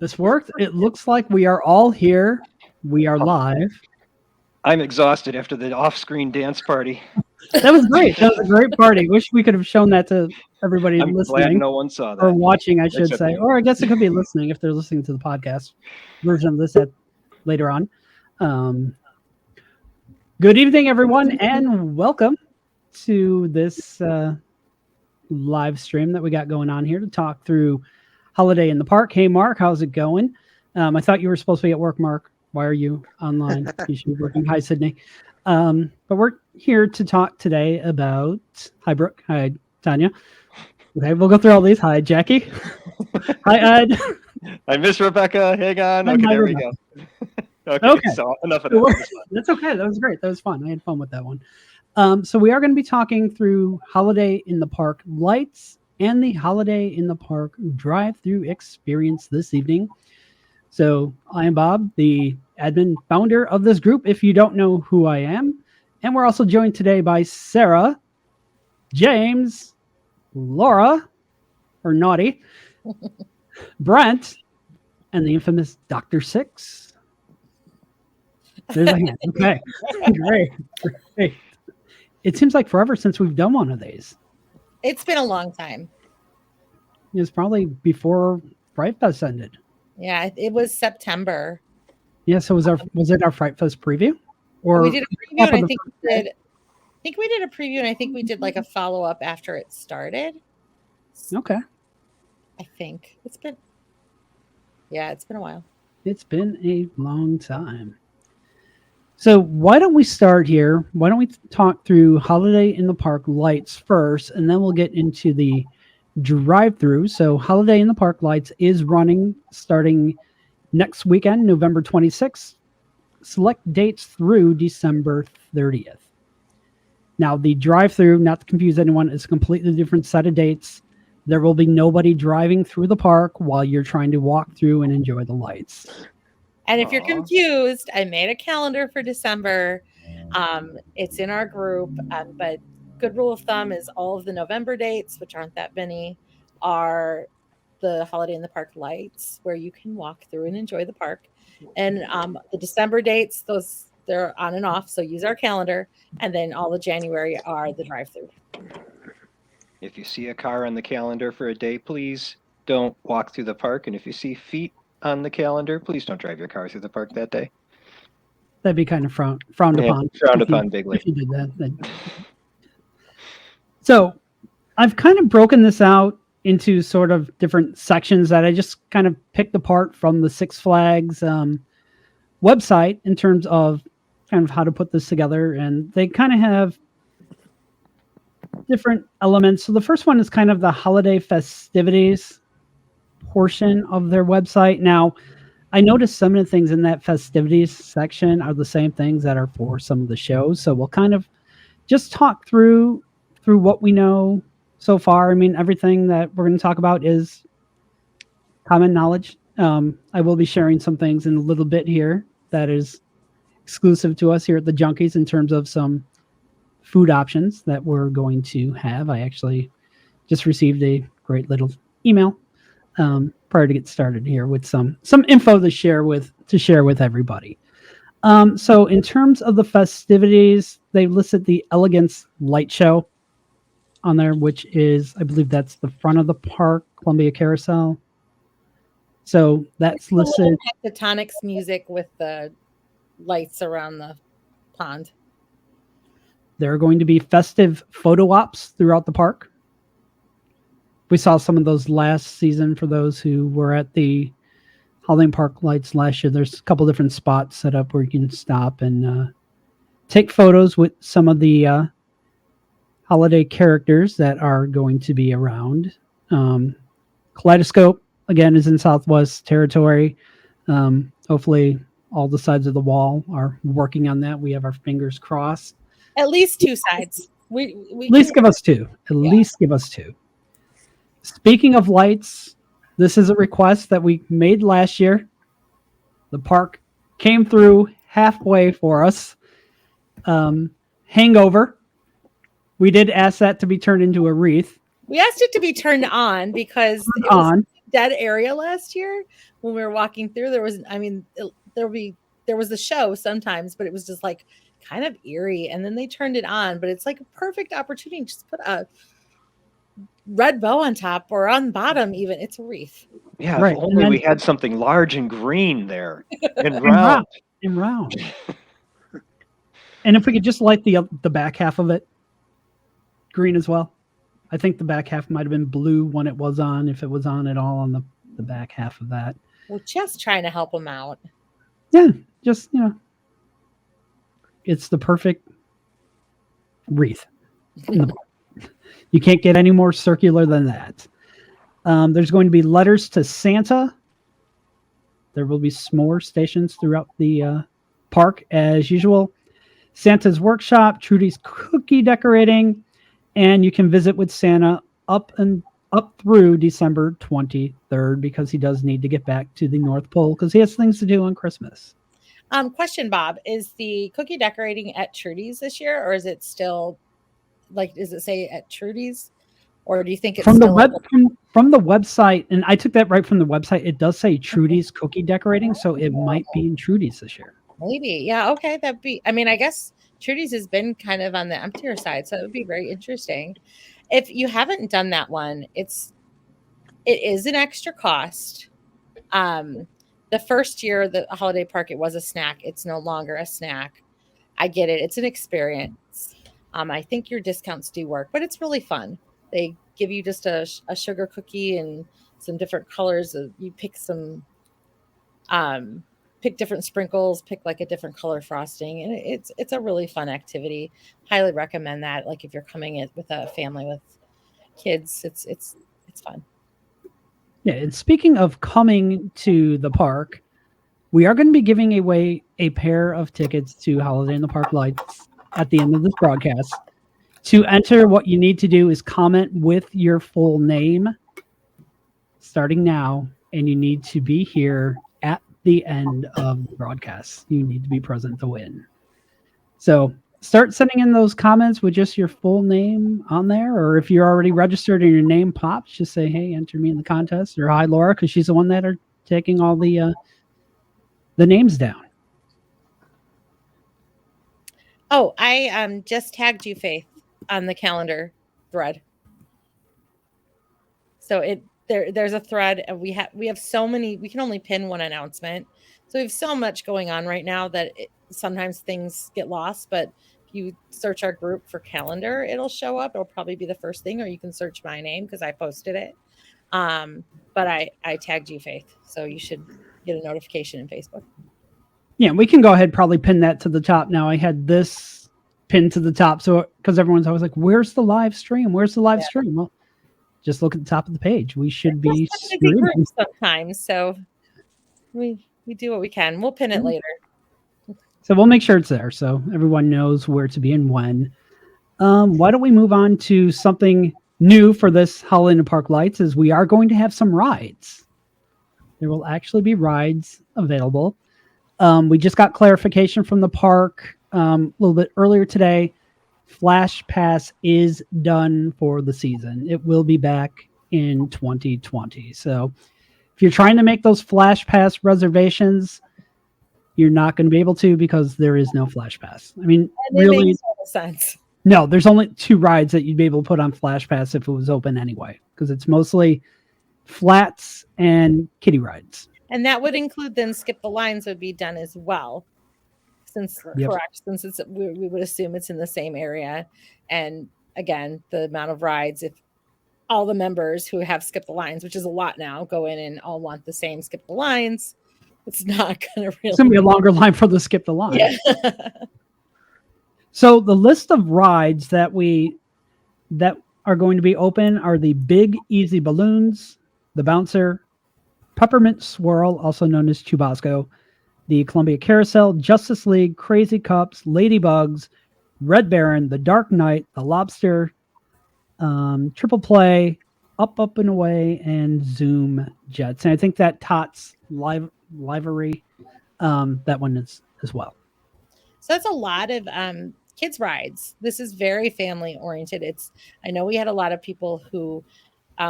This worked. It looks like we are all here. We are live. I'm exhausted after the off-screen dance party. That was great. That was a great party. Wish we could have shown that to everybody I'm glad listening no one saw or that. watching, I should Except say. you. Or I guess it could be listening if they're listening to the podcast version of this later on. Um, Good evening, everyone, and welcome to this live stream that we got going on here to talk through Holiday in the Park. Hey, Mark, how's it going? I thought you were supposed to be at work, Mark. Why are you online? You should be working. Hi, Sydney. But we're here to talk today about... Hi, Brooke. Hi, Tanya. Okay, we'll go through all these. Hi, Jackie. Hi, Ed. I miss Rebecca. Hang on. Hi, Okay, there Rebecca. we go. Okay, so enough of that. That's okay. That was great. That was fun. I had fun with that one. So we are going to be talking through Holiday in the Park lights and the Holiday in the Park drive-through experience this evening. So I am Bob, the admin founder of this group, if you don't know who I am. And we're also joined today by Sarah, James, Laura, or Naughty, Brent, and the infamous Dr. Six. There's a hand. Okay. Great. It seems like forever since we've done one of these. It's been a long time. It was probably before Fright Fest ended. Yeah, it was September. Yeah, so was it our Fright Fest preview? Or we did a preview, and I think we did a preview, and I think we did like a follow up after it started. Okay. I think it's been a while. It's been a long time. So why don't we start here? Why don't we talk through Holiday in the Park lights first, and then we'll get into the drive-through. So Holiday in the Park lights is running starting next weekend, November 26th. Select dates through December 30th. Now, the drive-through, not to confuse anyone, is a completely different set of dates. There will be nobody driving through the park while you're trying to walk through and enjoy the lights. And if you're confused, I made a calendar for December. It's in our group, but good rule of thumb is all of the November dates, which aren't that many, are the Holiday in the Park lights where you can walk through and enjoy the park. And the December dates, they're on and off, so use our calendar. And then all of January are the drive-through. If you see a car on the calendar for a day, please don't walk through the park. And if you see feet on the calendar, please don't drive your car through the park that day. That'd be kind of frowned upon. Frowned upon bigly. If you did that. So I've kind of broken this out into sort of different sections that I just kind of picked apart from the Six Flags website in terms of kind of how to put this together. And they kind of have different elements. So the first one is kind of the holiday festivities portion of their website. Now, I noticed some of the things in that festivities section are the same things that are for some of the shows. So we'll kind of just talk through what we know so far. I mean, everything that we're going to talk about is common knowledge. I will be sharing some things in a little bit here that is exclusive to us here at the Junkies in terms of some food options that we're going to have. I actually just received a great little email prior to get started here with some info to share with everybody. So in terms of the festivities, they listed the Elegance Light Show on there, which is, I believe that's the front of the park, Columbia Carousel. So that's listed. Tectonics music with the lights around the pond. There are going to be festive photo ops throughout the park. We saw some of those last season for those who were at the Holiday Park lights last year. There's a couple different spots set up where you can stop and take photos with some of the holiday characters that are going to be around. Kaleidoscope, again, is in Southwest Territory. Hopefully all the sides of the wall are working on that. We have our fingers crossed. At least two sides. We at least give us two. At least give us two. Speaking of lights, this is a request that we made last year. The park came through halfway for us. Hangover. We did ask that to be turned into a wreath. We asked it to be turned on because dead area last year when we were walking through. There was, I mean, there was the show sometimes, but it was just like kind of eerie. And then they turned it on, but it's like a perfect opportunity. Just put a red bow on top or on bottom, even. It's a wreath. Yeah, Right, if and only then we had something large and green there and and round. round. And if we could just light the back half of it green as well. I think the back half might have been blue when it was on, if it was on at all on the back half of that. We're just trying to help them out. Yeah, just, it's the perfect wreath. You can't get any more circular than that. There's going to be letters to Santa. There will be s'more stations throughout the park as usual. Santa's workshop, Trudy's cookie decorating, and you can visit with Santa up through December 23rd because he does need to get back to the North Pole because he has things to do on Christmas. Question, Bob, is the cookie decorating at Trudy's this year, or is it still like, does it say at Trudy's, or do you think it's from the still from the website? And I took that right from the website. It does say Trudy's cookie decorating, so it might be in Trudy's this year. Maybe, yeah, okay, that'd be. I mean, I guess Trudy's has been kind of on the emptier side, so it would be very interesting. If you haven't done that one, it is an extra cost. The first year, the holiday park, it was a snack. It's no longer a snack. I get it. It's an experience. I think your discounts do work, but it's really fun. They give you just a sugar cookie and some different colors. You pick some, pick different sprinkles, pick like a different color frosting, and it's a really fun activity. Highly recommend that. Like if you're coming in with a family with kids, it's fun. Yeah, and speaking of coming to the park, we are going to be giving away a pair of tickets to Holiday in the Park Lights at the end of this broadcast. To enter, what you need to do is comment with your full name starting now, and you need to be here at the end of the broadcast. You need to be present to win. So start sending in those comments with just your full name on there, or if you're already registered and your name pops, just say, hey, enter me in the contest, or hi, Laura, because she's the one that are taking all the names down. Oh, I just tagged you, Faith, on the calendar thread. So there's a thread, and we have so many. We can only pin one announcement, so we have so much going on right now that sometimes things get lost. But if you search our group for calendar, it'll show up. It'll probably be the first thing, or you can search my name because I posted it. But I tagged you, Faith, so you should get a notification in Facebook. Yeah, we can go ahead, probably pin that to the top now. I had this pinned to the top, so because everyone's always like, where's the live stream? Where's the live stream? Well, just look at the top of the page. We should be streaming sometimes, so we do what we can. We'll pin it later. So we'll make sure it's there so everyone knows where to be and when. Why don't we move on to something new for this Holiday in the Park Lights? Is we are going to have some rides. There will actually be rides available. We just got clarification from the park a little bit earlier today. Flash Pass is done for the season. It will be back in 2020. So if you're trying to make those Flash Pass reservations, you're not going to be able to because there is no Flash Pass. I mean, really, makes no sense. No, there's only 2 rides that you'd be able to put on Flash Pass if it was open anyway, because it's mostly flats and kiddie rides. And that would include then Skip the Lines would be done as well. Correct, since it's we would assume it's in the same area. And again, the amount of rides, if all the members who have Skip the Lines, which is a lot now, go in and all want the same Skip the Lines, it's not going to really... It's going to be a longer line for the Skip the Line. Yeah. So the list of rides that are going to be open are the Big Easy Balloons, the Bouncer, Peppermint Swirl, also known as Chubasco, the Columbia Carousel, Justice League, Crazy Cups, Ladybugs, Red Baron, the Dark Knight, the Lobster, Triple Play, Up and Away, and Zoom Jets. And I think that Tots Livery, that one is as well. So that's a lot of kids rides. This is very family oriented. I know we had a lot of people who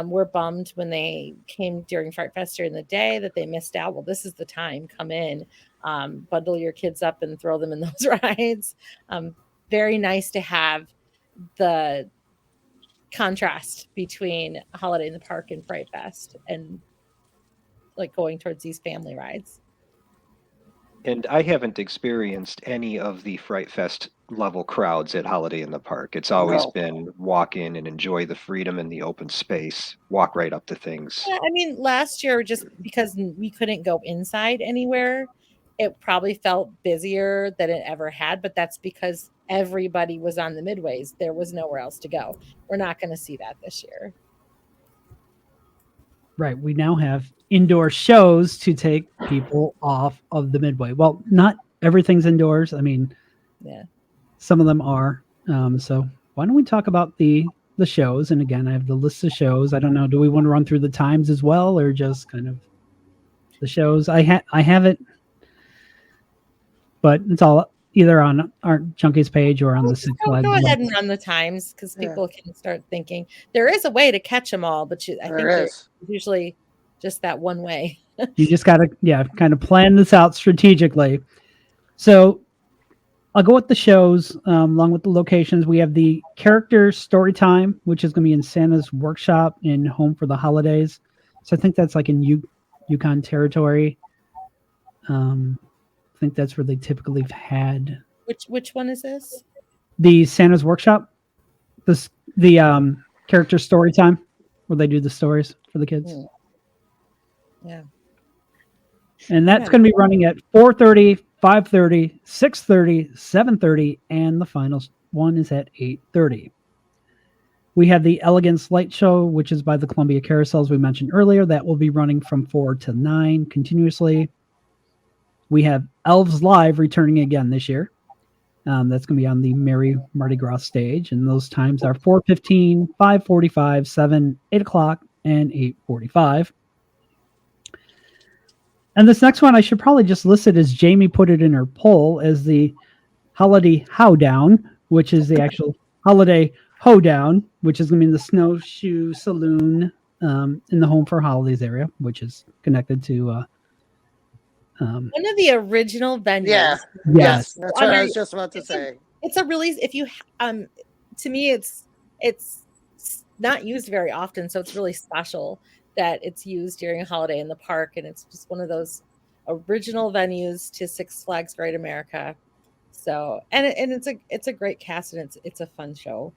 were bummed when they came during Fright Fest during the day that they missed out. Well, this is the time. Come in, bundle your kids up and throw them in those rides. Very nice to have the contrast between Holiday in the Park and Fright Fest and like going towards these family rides. And I haven't experienced any of the Fright Fest level crowds at Holiday in the Park. It's always been walk in and enjoy the freedom and the open space, walk right up to things. Yeah, I mean, last year, just because we couldn't go inside anywhere, it probably felt busier than it ever had, but that's because everybody was on the midways. There was nowhere else to go. We're not going to see that this year. Right. We now have indoor shows to take people off of the midway. Well, not everything's indoors. I mean, yeah, some of them are. So why don't we talk about the shows? And again, I have the list of shows. I don't know. Do we want to run through the times as well, or just kind of the shows? I have it, but it's all either on our Junkies page or on the Six Flags. Go ahead and run the times because people can start thinking there is a way to catch them all, but I think there's usually just that one way. You just got to, kind of plan this out strategically. So I'll go with the shows along with the locations. We have the character story time, which is going to be in Santa's workshop in Home for the Holidays. So I think that's like in Yukon territory. I think that's where they typically have had. Which one is this? The Santa's workshop. The character story time, where they do the stories for the kids. Yeah. And that's going to be running at 4:30, 5:30, 6:30, 7:30, and the final one is at 8:30. We have the Elegance Light Show, which is by the Columbia Carousels we mentioned earlier. That will be running from 4 to 9 continuously. We have Elves Live returning again this year. That's going to be on the Merry Mardi Gras stage. And those times are 4:15, 5:45, 7, 8 o'clock, and 8:45. And this next one, I should probably just list it as Jamie put it in her poll as the Holiday Howdown, which is the actual Holiday Hoedown, which is going to be in the Snowshoe Saloon in the Home for Holidays area, which is connected to one of the original venues. Yeah. Yes. That's what I was just about to say. It's a really, if you to me it's not used very often, so it's really special that it's used during a holiday in the park, and it's just one of those original venues to Six Flags Great America. So and it's a great cast, and it's a fun show.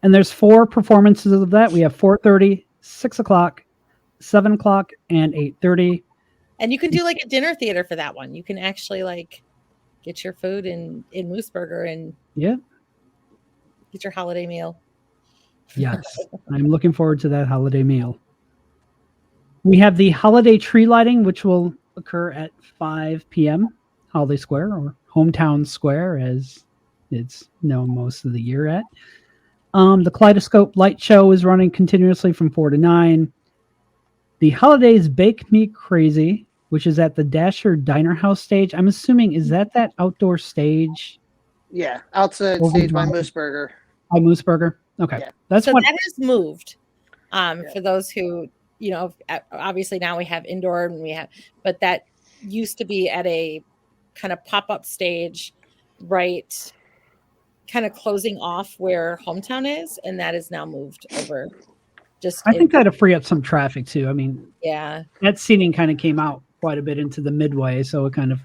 And there's 4 performances of that. We have 4:30, 6 o'clock, 7 o'clock, and 8:30. And you can do like a dinner theater for that one. You can actually like get your food in Mooseburger and get your holiday meal. Yes, I'm looking forward to that holiday meal. We have the holiday tree lighting, which will occur at 5 p.m. Holiday Square, or Hometown Square, as it's known most of the year at. The Kaleidoscope Light Show is running continuously from 4 to 9. The Holidays Bake Me Crazy, which is at the Dasher Diner House stage. I'm assuming, is that outdoor stage? Yeah, outside stage by Mooseburger. By Mooseburger? Okay. Yeah. That's so what that has moved. For those who, obviously now we have indoor and but that used to be at a kind of pop-up stage, right, kind of closing off where Hometown is, and that is now moved over. I think that'll free up some traffic too. I mean, that seating kind of came out quite a bit into the midway, so it kind of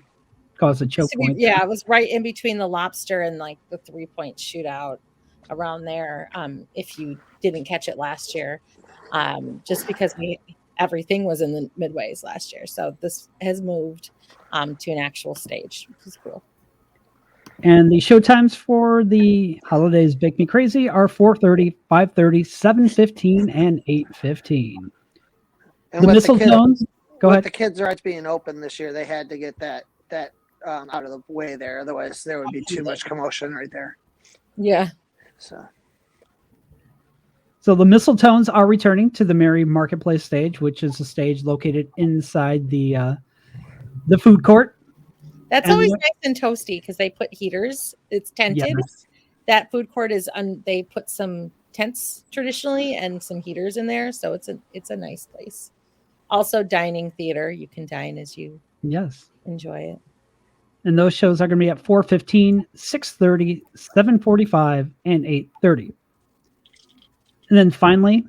caused a choke point. Yeah, it was right in between the Lobster and like the 3-point shootout around there. If you didn't catch it last year, just because everything was in the midways last year, so this has moved to an actual stage, which is cool. And the show times for the Holidays Bake Me Crazy are 4:30, 5:30, 7:15, and 8:15. And the Mistletones. Go ahead. The kids' rides being open this year, they had to get that out of the way there. Otherwise, there would be too much commotion right there. Yeah. So the Mistletones are returning to the Merry Marketplace stage, which is a stage located inside the food court. That's always nice and toasty because they put heaters. It's tented. Yes. That food court is they put some tents traditionally and some heaters in there, so it's a nice place. Also, dining theater. You can dine as you enjoy it. And those shows are going to be at 4:15, 6:30, 7:45, and 8:30. And then finally,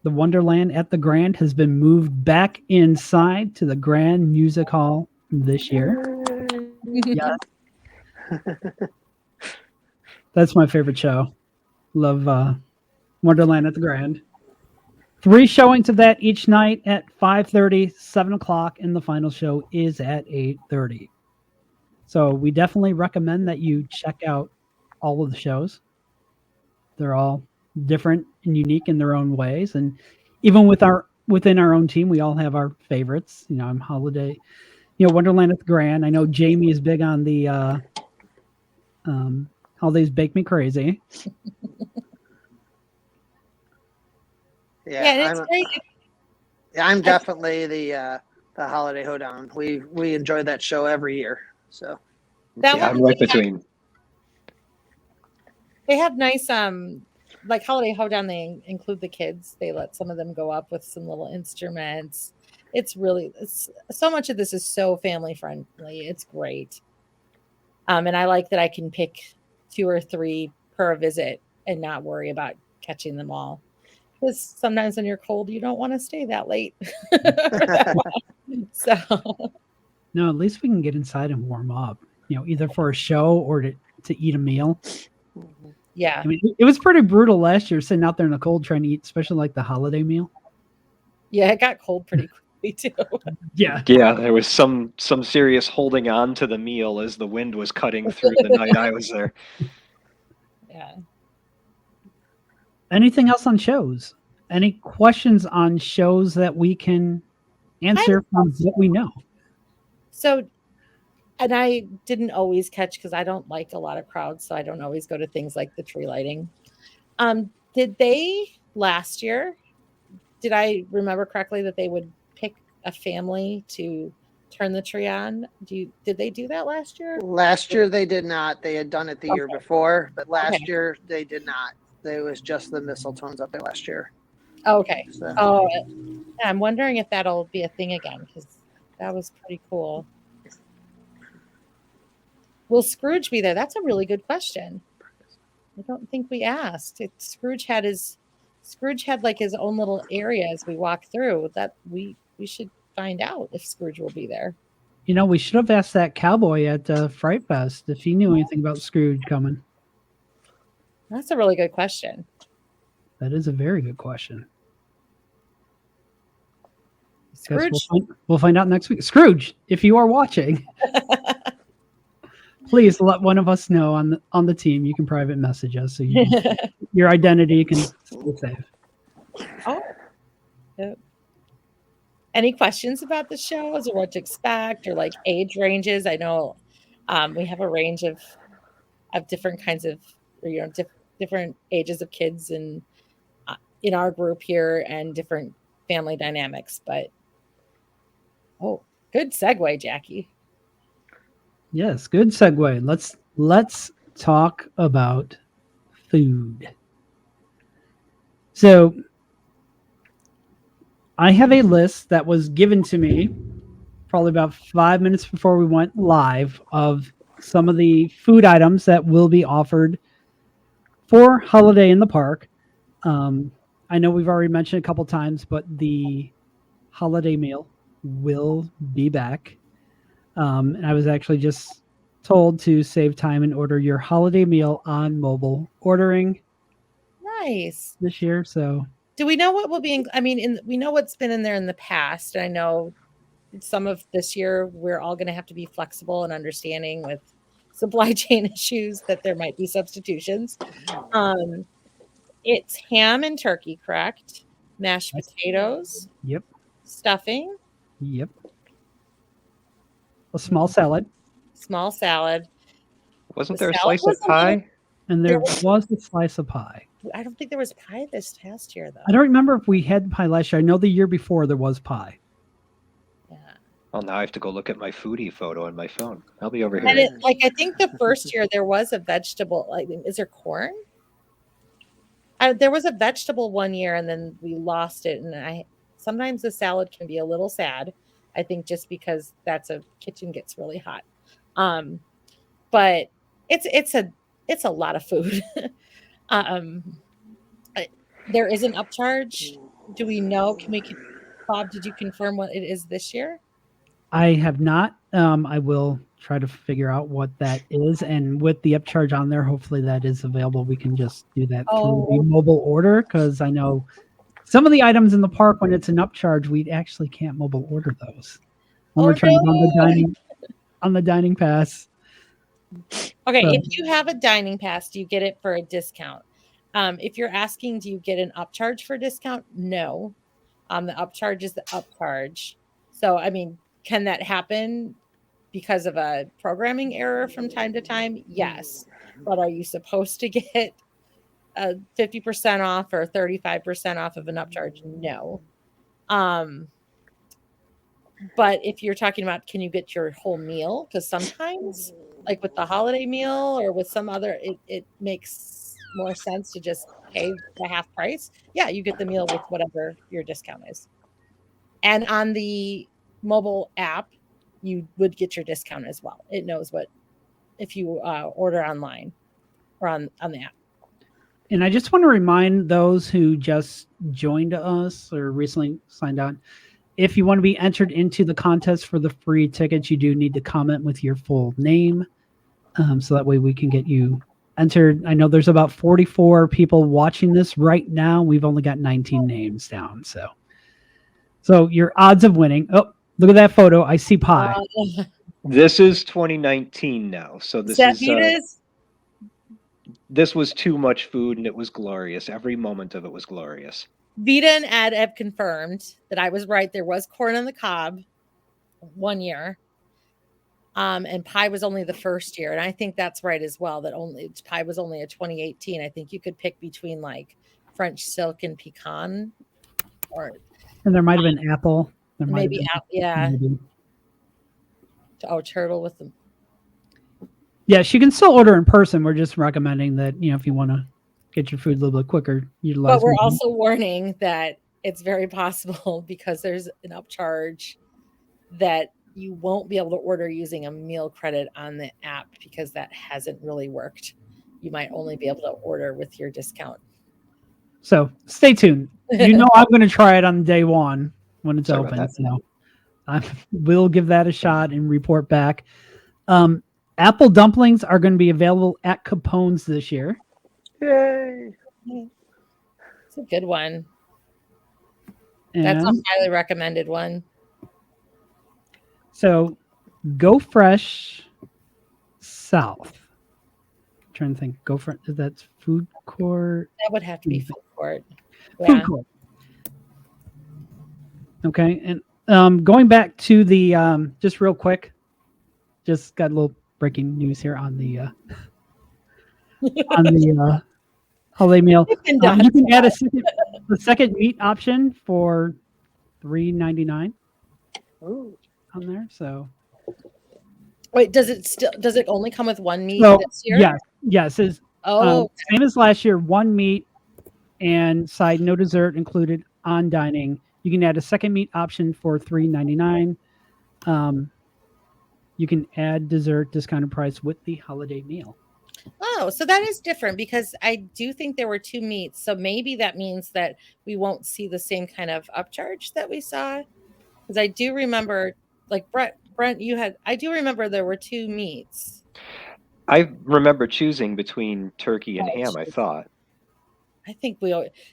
the Wonderland at the Grand has been moved back inside to the Grand Music Hall this year. Yes. That's my favorite show. Love Wonderland at the Grand. 3 showings of that each night at 5:30, 7 o'clock, and the final show is at 8:30. So we definitely recommend that you check out all of the shows. They're all different and unique in their own ways. And even within our own team, we all have our favorites. I'm Holiday, Wonderland at the Grand. I know Jamie is big on the Holidays Bake Me Crazy. I'm definitely the Holiday Hoedown. We enjoy that show every year. So I'm right between. They have nice like Holiday Hoedown. They include the kids. They let some of them go up with some little instruments. It's so much of this is so family friendly. It's great. And I like that I can pick 2 or 3 per visit and not worry about catching them all. Because sometimes when you're cold, you don't want to stay that late. So no, at least we can get inside and warm up. Either for a show or to eat a meal. Yeah, I mean, it was pretty brutal last year sitting out there in the cold trying to eat, especially like the holiday meal. Yeah, it got cold pretty quickly too. Yeah, there was some serious holding on to the meal as the wind was cutting through the night I was there. Yeah. Anything else on shows? Any questions on shows that we can answer from what we know? So, and I didn't always catch because I don't like a lot of crowds, so I don't always go to things like the tree lighting. Did they last year? Did I remember correctly that they would pick a family to turn the tree on? Did they do that last year? Last year they did not. They had done it the year before, but last year they did not. It was just the mistletoes up there last year. Okay. So. I'm wondering if that'll be a thing again because that was pretty cool. Will Scrooge be there? That's a really good question. I don't think we asked. Scrooge had like his own little area as we walk through. That we should find out if Scrooge will be there. We should have asked that cowboy at Fright Fest if he knew anything about Scrooge coming. That's a really good question. That is a very good question. Scrooge. We'll find out next week. Scrooge, if you are watching, please let one of us know on the team. You can private message us so your identity can stay safe. Oh. Yep. Any questions about the shows or what to expect or like age ranges? I know we have a range of different kinds of different ages of kids in our group here and different family dynamics. But good segue, Jackie. Yes, good segue. Let's talk about food. So I have a list that was given to me probably about 5 minutes before we went live of some of the food items that will be offered for Holiday in the Park. I know we've already mentioned a couple times, but the holiday meal will be back. And I was actually just told to save time and order your holiday meal on mobile ordering. Nice. This year, so. Do we know what will be we know what's been in there in the past. I know some of this year we're all going to have to be flexible and understanding with supply chain issues that there might be substitutions. It's ham and turkey, correct? Mashed potatoes. Yep. Stuffing. Yep. A small salad. Small salad. Wasn't there a slice of pie? And there was a slice of pie. I don't think there was pie this past year, though. I don't remember if we had pie last year. I know the year before there was pie. Yeah. Well, now I have to go look at my foodie photo on my phone. I'll be over here. And I think the first year there was a vegetable. Is there corn? There was a vegetable one year and then we lost it. And sometimes the salad can be a little sad. I think just because kitchen gets really hot. But it's a lot of food. There is an upcharge. Do we know? Bob, did you confirm what it is this year? I have not. I will try to figure out what that is, and with the upcharge on there, hopefully that is available. We can just do that through the mobile order, because I know some of the items in the park, when it's an upcharge, we actually can't mobile order those when we're trying on the dining pass. Okay, so, if you have a dining pass, do you get it for a discount? If you're asking, do you get an upcharge for a discount? No. The upcharge is the upcharge. So, I mean, can that happen because of a programming error from time to time? Yes. But are you supposed to get 50% off or 35% off of an upcharge? No. But if you're talking about, can you get your whole meal? Because sometimes, like with the holiday meal or with some other, it makes more sense to just pay the half price. Yeah, you get the meal with whatever your discount is. And on the mobile app, you would get your discount as well. It knows if you order online or on the app. And I just want to remind those who just joined us or recently signed on, if you want to be entered into the contest for the free tickets, you do need to comment with your full name. So that way we can get you entered. I know there's about 44 people watching this right now. We've only got 19 names down. So your odds of winning. Oh, look at that photo. I see pie. This is 2019 now. So this was too much food and it was glorious. Every moment of it was glorious. Vita and Ed have confirmed that I was right. There was corn on the cob one year. And pie was only the first year. And I think that's right as well, that pie was only a 2018. I think you could pick between like French silk and pecan, and there might have been apple. Maybe apple, yeah. Maybe. Oh, turtle with them. Yes, you can still order in person. We're just recommending that, if you want to get your food a little bit quicker, utilize. But we're also warning that it's very possible, because there's an upcharge, that you won't be able to order using a meal credit on the app, because that hasn't really worked. You might only be able to order with your discount. So stay tuned. I'm going to try it on day one when it's open. So I will give that a shot and report back. Apple dumplings are going to be available at Capone's this year. Yay! It's a good one. That's a highly recommended one. So, Go Fresh South. I'm trying to think. Go Fresh. That's food court. That would have to be food court. Yeah. Food court. Okay, and going back to the just real quick, just got a little breaking news here on the holiday meal. You can add a second meat option for $3.99 on there. So wait, does it only come with one meat this year? Yes. Same as last year, one meat and side, no dessert included on dining. You can add a second meat option for $3.99. You can add dessert discounted price with the holiday meal. Oh, so that is different, because I do think there were two meats. So maybe that means that we won't see the same kind of upcharge that we saw. Because I do remember, like Brent, I do remember there were two meats. I remember choosing between turkey and ham, I thought. I think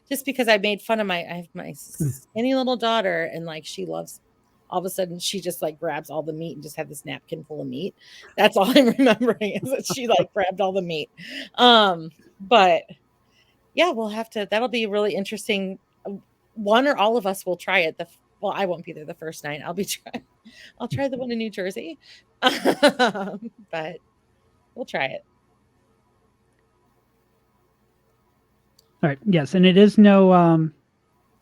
just because I made fun of I have my skinny little daughter, and like she loves, all of a sudden she just like grabs all the meat and just had this napkin full of meat. That's all I'm remembering, is that she like grabbed all the meat. But yeah, that'll be really interesting. One or all of us will try it. I won't be there the first night. I'll try the one in New Jersey. But we'll try it. All right. Yes. And it is no,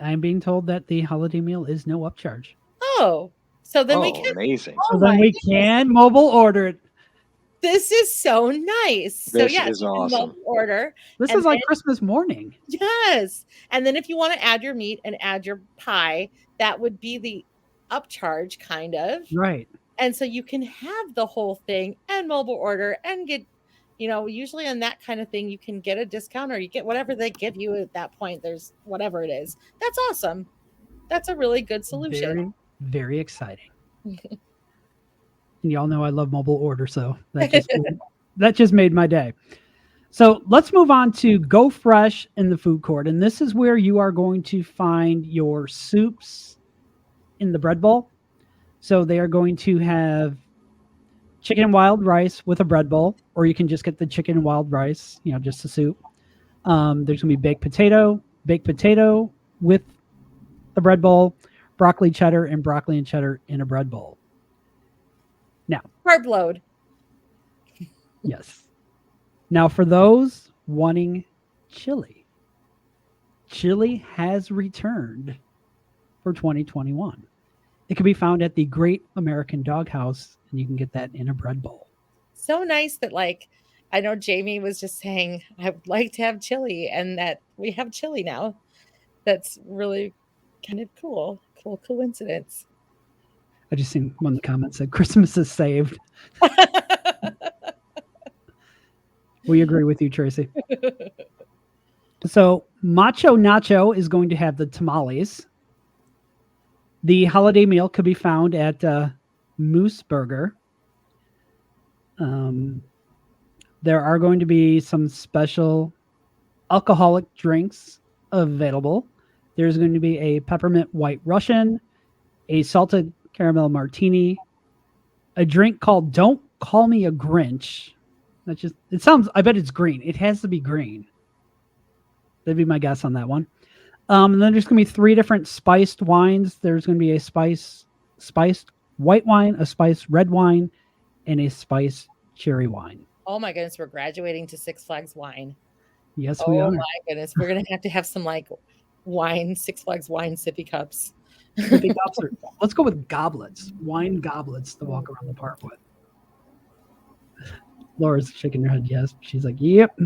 I'm being told that the holiday meal is no upcharge. Oh, so then we can. Amazing. So then we can mobile order it. This is so nice. So This yes, is you can awesome. mobile order. This And is like then- Christmas morning. Yes. And then if you want to add your meat and add your pie, that would be the upcharge kind of. Right. And so you can have the whole thing and mobile order and get, usually on that kind of thing, you can get a discount or you get whatever they give you at that point. There's whatever it is. That's awesome. That's a really good solution. Very, very exciting. And y'all know I love mobile order, so that just made my day. So let's move on to Go Fresh in the food court. And this is where you are going to find your soups in the bread bowl. So they are going to have chicken and wild rice with a bread bowl, or you can just get the chicken and wild rice, just the soup. There's going to be baked potato with the bread bowl, broccoli cheddar, and broccoli and cheddar in a bread bowl. Now, Carb load. yes. Now, for those wanting chili has returned for 2021. It can be found at the Great American Doghouse, and you can get that in a bread bowl. So nice that, I know Jamie was just saying, I would like to have chili, and that we have chili now. That's really kind of cool. Cool coincidence. I just seen one of the comments said, Christmas is saved. We agree with you, Tracy. So Macho Nacho is going to have the tamales. The holiday meal could be found at Moose Burger. There are going to be some special alcoholic drinks available. There's going to be a peppermint white Russian, a salted caramel martini, a drink called Don't Call Me a Grinch. I bet it's green. It has to be green. That'd be my guess on that one. And then there's going to be 3 different spiced wines. There's going to be a spiced white wine, a spiced red wine, and a spiced cherry wine. Oh my goodness, we're graduating to Six Flags wine. Yes, we are. Oh my goodness, we're gonna have some wine, Six Flags wine sippy cups. Let's go with goblets, wine goblets to walk around the park with. Laura's shaking her head yes. She's like, yep.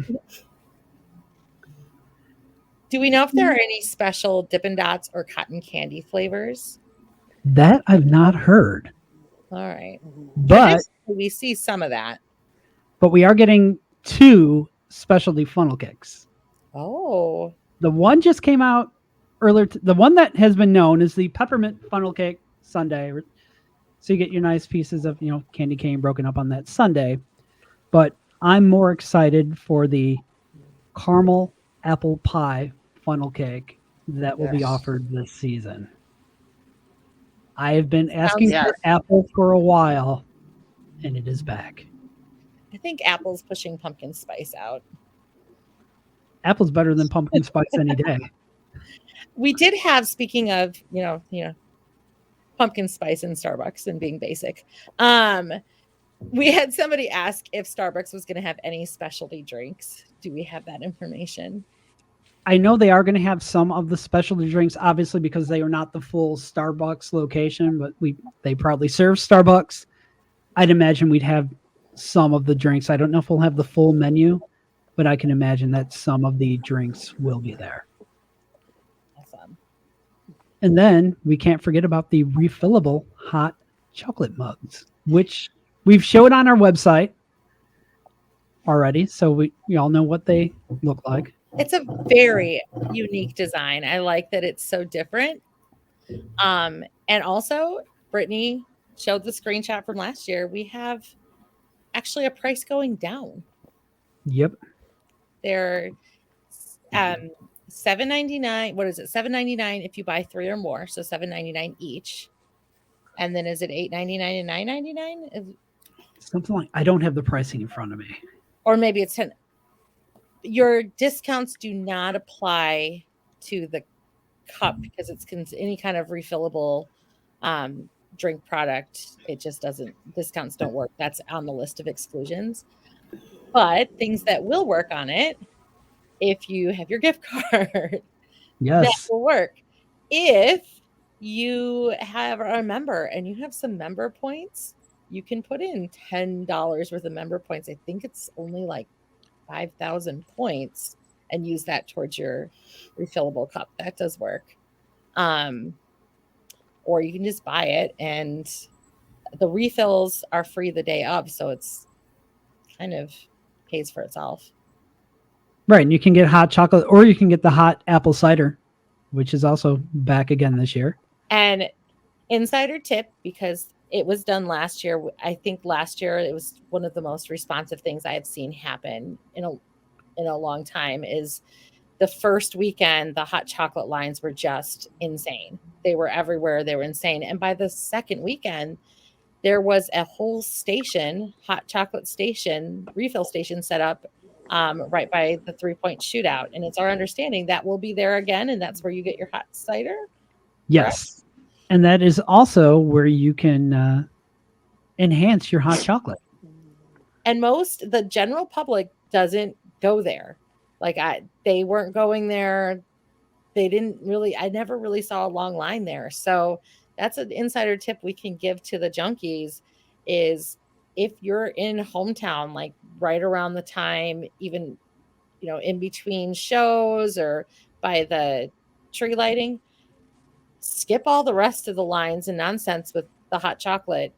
Do we know if there are any special Dippin' Dots or cotton candy flavors? That I've not heard. All right. But we see some of that. But we are getting 2 specialty funnel cakes. Oh. The one just came out earlier. The one that has been known is the peppermint funnel cake sundae. So you get your nice pieces of, candy cane broken up on that sundae. But I'm more excited for the caramel apple pie funnel cake that will be offered this season. I have been asking for apple for a while, and it is back. I think Apple's pushing pumpkin spice out. Apple's better than pumpkin spice any day. We did have, speaking of, pumpkin spice in Starbucks and being basic. We had somebody ask if Starbucks was going to have any specialty drinks. Do we have that information? I know they are going to have some of the specialty drinks, obviously, because they are not the full Starbucks location, but they probably serve Starbucks. I'd imagine we'd have some of the drinks. I don't know if we'll have the full menu, but I can imagine that some of the drinks will be there. Awesome. And then we can't forget about the refillable hot chocolate mugs, which we've showed on our website already. So we all know what they look like. It's a very unique design. I like that it's so different. And also, Brittany showed the screenshot from last year. We have actually a price going down. Yep. They're $7.99. What is it? $7.99 if you buy 3 or more. So $7.99 each. And then is it $8.99 and $9.99? Something like, I don't have the pricing in front of me. Or maybe it's 10. Your discounts do not apply to the cup because it's any kind of refillable drink product. It just doesn't, discounts don't work. That's on the list of exclusions. But things that will work on it, if you have your gift card, that will work. If you are a member and you have some member points, you can put in $10 worth of member points. I think it's only like 5,000 points, and use that towards your refillable cup. That does work. Or you can just buy it, and the refills are free the day of, so it's kind of pays for itself. Right, and you can get hot chocolate, or you can get the hot apple cider, which is also back again this year. And insider tip, because it was done last year. I think last year it was one of the most responsive things I have seen happen in a long time. Is the first weekend the hot chocolate lines were just insane. They were everywhere. They were insane. And by the second weekend, there was a whole station, hot chocolate station, refill station set up right by the 3-point shootout. And it's our understanding that will be there again. And that's where you get your hot cider. Yes. Correct? And that is also where you can enhance your hot chocolate. And the general public doesn't go there. Like they weren't going there. They didn't really, I never really saw a long line there. So that's an insider tip we can give to the junkies is if you're in hometown, like right around the time, even, in between shows or by the tree lighting, skip all the rest of the lines and nonsense with the hot chocolate,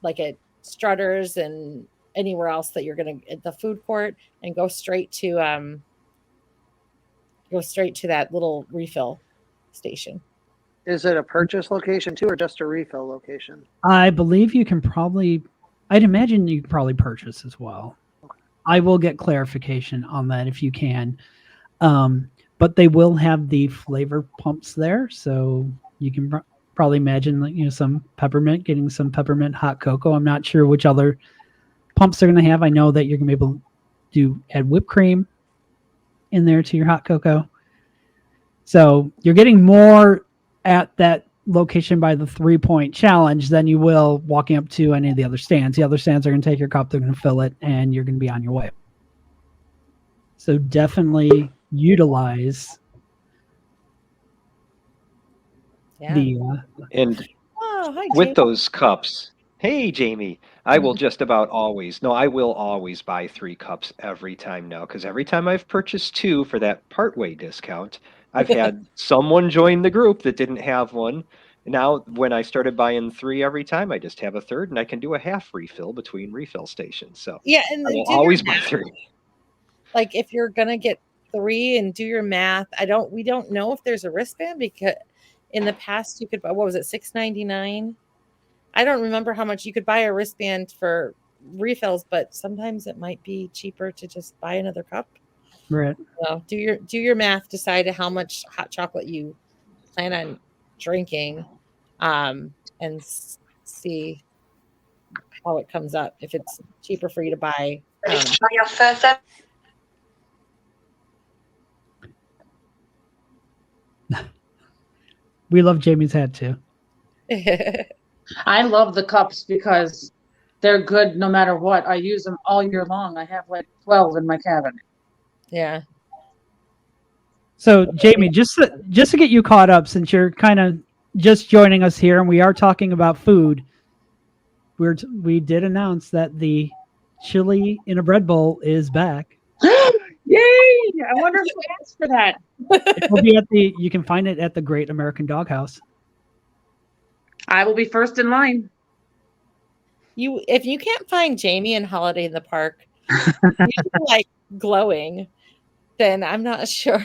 like at Strutters and anywhere else that you're going to, at the food court, and go straight to that little refill station. Is it a purchase location too, or just a refill location? I believe you can I'd imagine you can probably purchase as well. Okay. I will get clarification on that if you can. But they will have the flavor pumps there. So you can probably imagine, some peppermint, getting some peppermint hot cocoa. I'm not sure which other pumps they're going to have. I know that you're going to be able to add whipped cream in there to your hot cocoa. So you're getting more at that location by the 3-point challenge than you will walking up to any of the other stands. The other stands are going to take your cup, they're going to fill it, and you're going to be on your way. So definitely utilize the and with those cups. Hey, Jamie, I will always buy 3 cups every time now, because every time I've purchased 2 for that partway discount, I've had someone join the group that didn't have one. Now, when I started buying 3 every time, I just have a third, and I can do a half refill between refill stations. So yeah, and I will always buy 3. Like if you're gonna get 3 and do your math, we don't know if there's a wristband, because in the past you could buy, what was it, $6.99? I don't remember how much you could buy a wristband for refills, but sometimes it might be cheaper to just buy another cup. Right. So do your math, decide how much hot chocolate you plan on drinking, and see how it comes up. If it's cheaper for you to buy. We love Jamie's hat too. I love the cups because they're good no matter what. I use them all year long. I have like 12 in my cabinet. Yeah. So Jamie, just to get you caught up, since you're kind of just joining us here and we are talking about food, we did announce that the chili in a bread bowl is back. Yay! I wonder who asked for that. It will be you can find it at the Great American Doghouse. I will be first in line. If you can't find Jamie and Holiday in the Park, like glowing, then I'm not sure.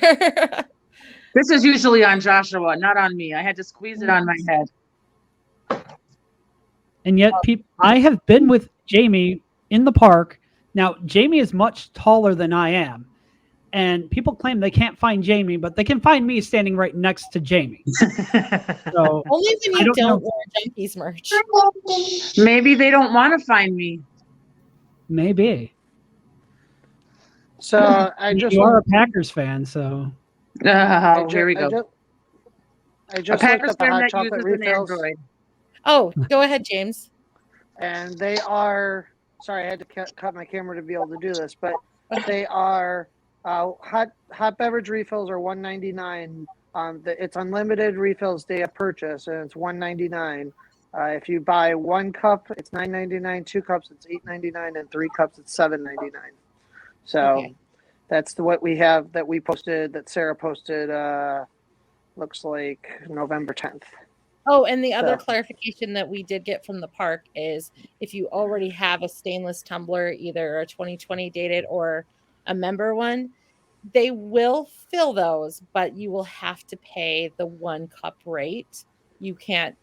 This is usually on Joshua, not on me. I had to squeeze it on my head. And yet, I have been with Jamie in the park. Now, Jamie is much taller than I am. And people claim they can't find Jamie, but they can find me standing right next to Jamie. So, only when you don't wear Junkies merch. Maybe they don't want to find me. Maybe. So you are a Packers fan, so. Here we go. I just a Packers looked up the fan hot that chocolate uses refills. an Android. Oh, go ahead, James. And they are, sorry, I had to cut my camera to be able to do this, but they are hot beverage refills are $1.99. It's unlimited refills day of purchase, and it's $1.99. If you buy 1 cup, it's $9.99. 2 cups, it's $8.99, and 3 cups, it's $7.99. So Okay. that's what we have that we posted, that Sarah posted. Looks like November 10th. Oh, and the other So- clarification that we did get from the park is if you already have a stainless tumbler, either a 2020 dated or a member one, they will fill those, but you will have to pay the 1 cup rate. You can't,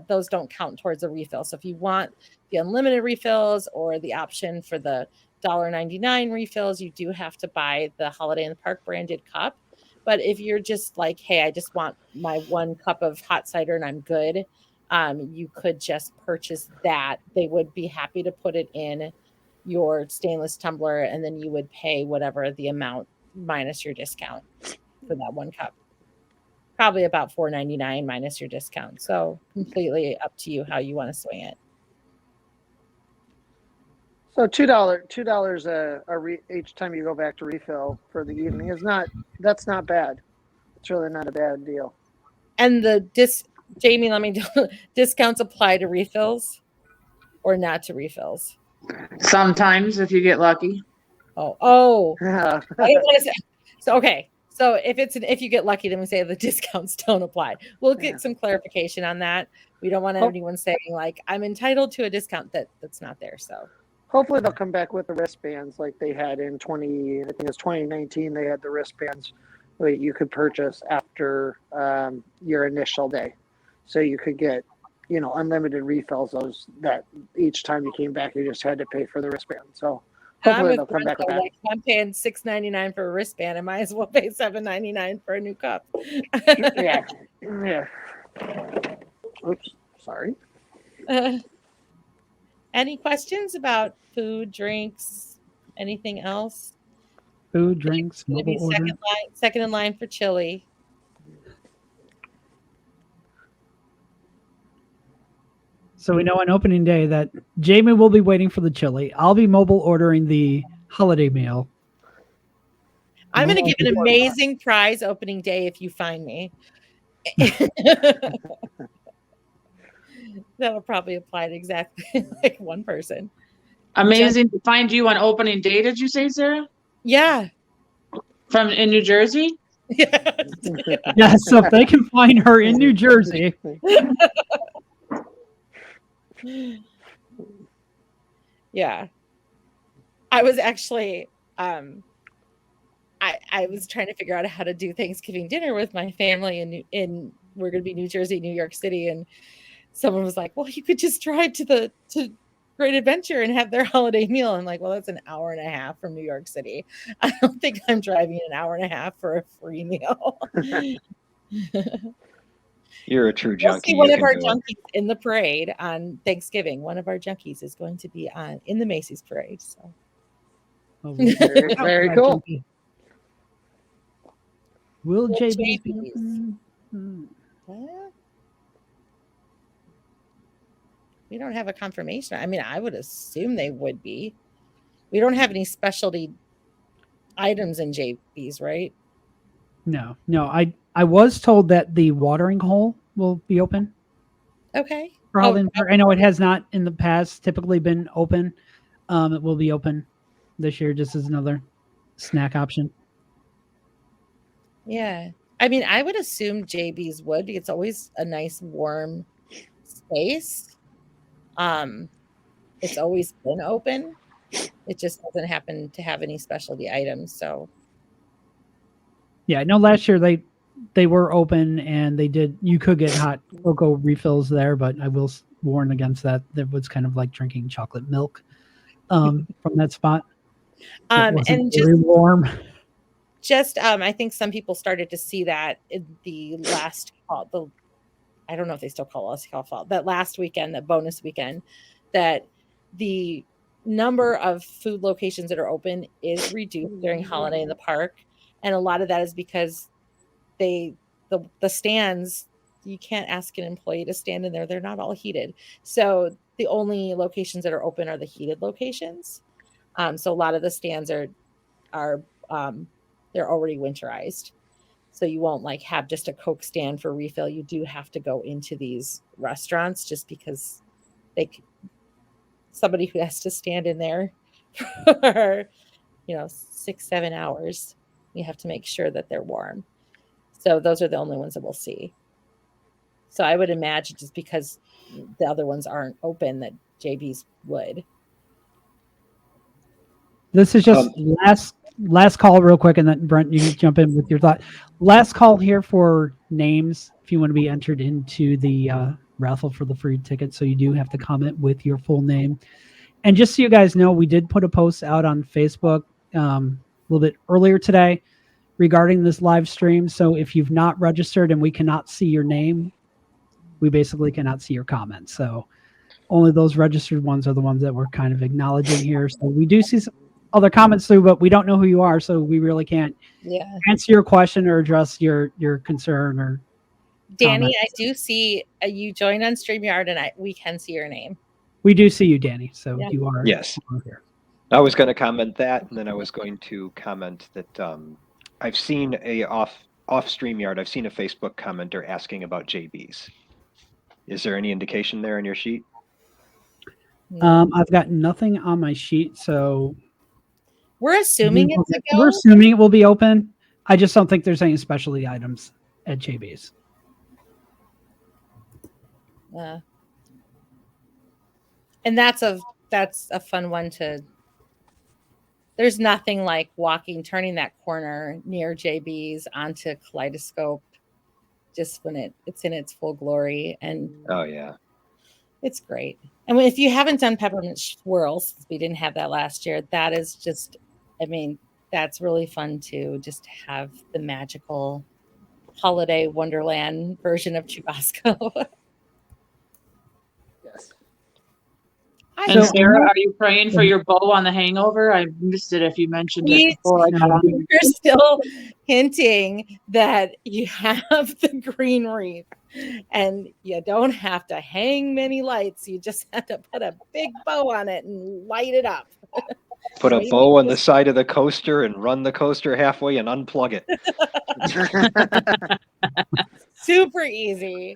those don't count towards a refill. So if you want the unlimited refills or the option for the $1.99 refills, you do have to buy the Holiday in the Park branded cup. But if you're just like, hey, I just want my 1 cup of hot cider and I'm good, you could just purchase that. They would be happy to put it in your stainless tumbler, and then you would pay whatever the amount minus your discount for that 1 cup. Probably about $4.99 minus your discount. So completely up to you how you want to swing it. So $2 each time you go back to refill for the evening that's not bad. It's really not a bad deal. And Jamie, let me discounts apply to refills or not to refills? Sometimes if you get lucky. Oh, Yeah. I didn't want to say. So okay, so if you get lucky, then we say the discounts don't apply. We'll get some clarification on that. We don't want anyone saying like I'm entitled to a discount that's not there. So Hopefully they'll come back with the wristbands like they had in 2019. They had the wristbands that you could purchase after your initial day, so you could get unlimited refills. Those that each time you came back, you just had to pay for the wristband. So hopefully they'll come back with that. Like, I'm paying $6.99 for a wristband. I might as well pay $7.99 for a new cup. Yeah. Oops, sorry. Any questions about food, drinks, anything else? Food, drinks, Going to be mobile order. second in line for chili. So we know on opening day that Jamie will be waiting for the chili. I'll be mobile ordering the holiday meal. I'm going to give an amazing prize opening day if you find me. That'll probably apply to exactly like one person. Amazing to find you on opening day, did you say, Sarah? Yeah. In New Jersey? Yes. Yeah, so if they can find her in New Jersey. Yeah. I was actually I was trying to figure out how to do Thanksgiving dinner with my family in we're going to be New Jersey, New York City, and someone was like, "Well, you could just drive to Great Adventure and have their holiday meal." I'm like, "Well, that's an hour and a half from New York City. I don't think I'm driving an hour and a half for a free meal." You're a true We'll junkie. see one You of can our do it. junkies in the parade on Thanksgiving. One of our junkies is going to be in the Macy's parade. So Very cool. Will JB's be JB's. open? We don't have a confirmation. I mean, I would assume they would be. We don't have any specialty items in JB's, right? No. I was told that the watering hole will be open. Okay. Probably. I know it has not in the past typically been open. It will be open this year just as another snack option. Yeah. I mean, I would assume JB's would because it's always a nice warm space. It's always been open. It just doesn't happen to have any specialty items. So Yeah, I know last year they were open and you could get hot cocoa refills there, but I will warn against that. That was kind of like drinking chocolate milk from that spot. and just very warm. I think some people started to see that in the last fall, I don't know if they still call us fall, that last weekend, that bonus weekend, that the number of food locations that are open is reduced during Holiday in the Park. And a lot of that is because the stands, you can't ask an employee to stand in there. They're not all heated. So the only locations that are open are the heated locations. So a lot of the stands are they're already winterized. So you won't like have just a Coke stand for refill. You do have to go into these restaurants just because somebody who has to stand in there for 6-7 hours. You have to make sure that they're warm. So those are the only ones that we'll see. So I would imagine just because the other ones aren't open that JB's would. This is just last call real quick, and then Brent, you can jump in with your thought. Last call here for names if you want to be entered into the raffle for the free ticket. So you do have to comment with your full name. And just so you guys know, we did put a post out on Facebook a little bit earlier today regarding this live stream. So if you've not registered and we cannot see your name, we basically cannot see your comments. So only those registered ones are the ones that we're kind of acknowledging here. So we do see some other comments through, but we don't know who you are. So we really can't answer your question or address your concern or Danny, comments. I do see you joined on StreamYard and we can see your name. We do see you, Danny. So you are yes here. I was going to comment that, and then I was going to comment that I've seen off StreamYard, I've seen a Facebook commenter asking about JB's. Is there any indication there in your sheet? I've got nothing on my sheet, so we're assuming it's a go. We're assuming it will be open. I just don't think there's any specialty items at JB's. And that's a fun one to. There's nothing like turning that corner near JB's onto Kaleidoscope, just when it's in its full glory. And oh yeah, it's great. And if you haven't done Peppermint Swirls, we didn't have that last year. That is just, that's really fun to just have the magical holiday wonderland version of Chubasco. Yes. And Sarah, are you praying for your bow on the hangover? I missed it if you mentioned it before. We're still hinting that you have the green wreath and you don't have to hang many lights. You just have to put a big bow on it and light it up. Put a bow on the side of the coaster and run the coaster halfway and unplug it. Super easy.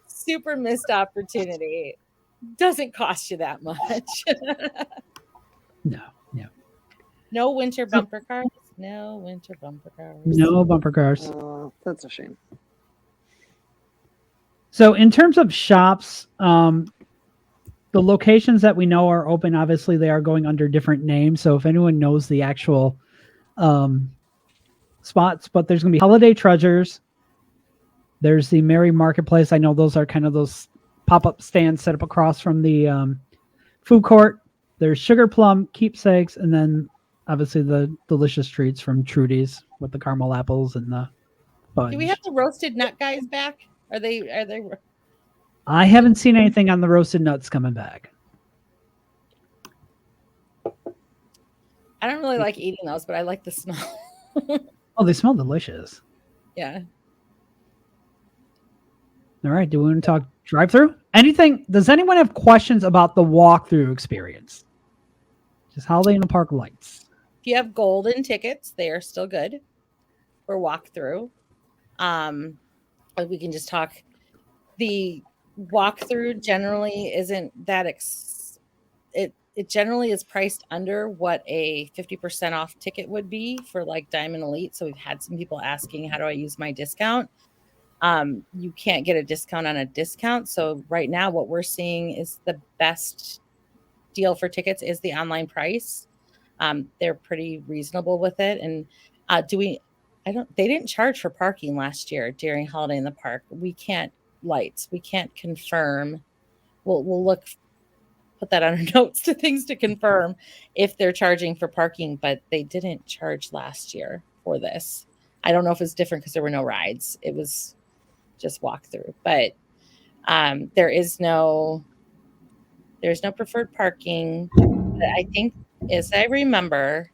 Super missed opportunity. Doesn't cost you that much. No. No winter bumper cars. No winter bumper cars. No bumper cars. That's a shame. So in terms of shops, the locations that we know are open, obviously they are going under different names. So if anyone knows the actual spots, but there's going to be Holiday Treasures. There's the Merry Marketplace. I know those are kind of those pop-up stands set up across from the food court. There's Sugar Plum, Keepsakes, and then obviously the delicious treats from Trudy's with the caramel apples and the fudge. Do we have the roasted nut guys back? Are they? I haven't seen anything on the roasted nuts coming back. I don't really like eating those, but I like the smell. Oh, they smell delicious. Yeah. All right. Do we want to talk drive-through? Anything? Does anyone have questions about the walkthrough experience? Just Holiday in the Park lights. If you have golden tickets, they are still good for walkthrough. We can just talk. The walkthrough generally isn't that it generally is priced under what a 50% off ticket would be for like Diamond Elite. So we've had some people asking, how do I use my discount? You can't get a discount on a discount. So right now what we're seeing is the best deal for tickets is the online price. They're pretty reasonable with it. And they didn't charge for parking last year during Holiday in the Park. We can't confirm. We'll put that on our notes to things to confirm if they're charging for parking, but they didn't charge last year for this. I don't know if it's different because there were no rides. It was just walkthrough, but there's no preferred parking. But I think, as I remember,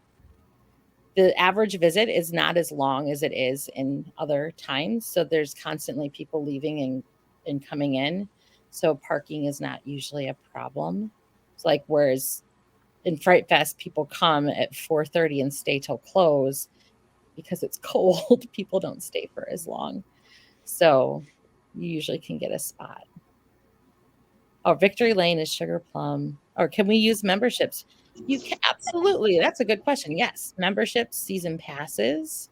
the average visit is not as long as it is in other times. So there's constantly people leaving and coming in. So parking is not usually a problem. It's like, whereas in Fright Fest, people come at 4:30 and stay till close. because it's cold, people don't stay for as long. So you usually can get a spot. Oh, Victory Lane is Sugar Plum. Or can we use memberships? You can, absolutely. That's a good question. Yes, memberships, season passes.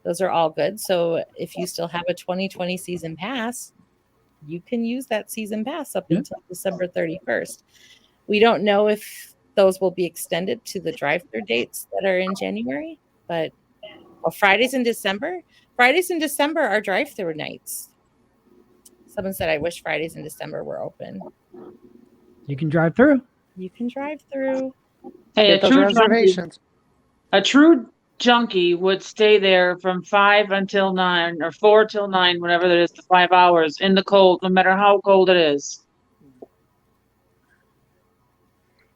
Those are all good. So if you still have a 2020 season pass, you can use that season pass up until December 31st. We don't know if those will be extended to the drive-thru dates that are in January, but Fridays in December are drive-thru nights. Someone said, I wish Fridays in December were open. You can drive through. You can drive through. Hey, Get those reservations. A true junkie would stay there from 5 until 9 or 4 till 9, whenever it is, the 5 hours in the cold, no matter how cold it is.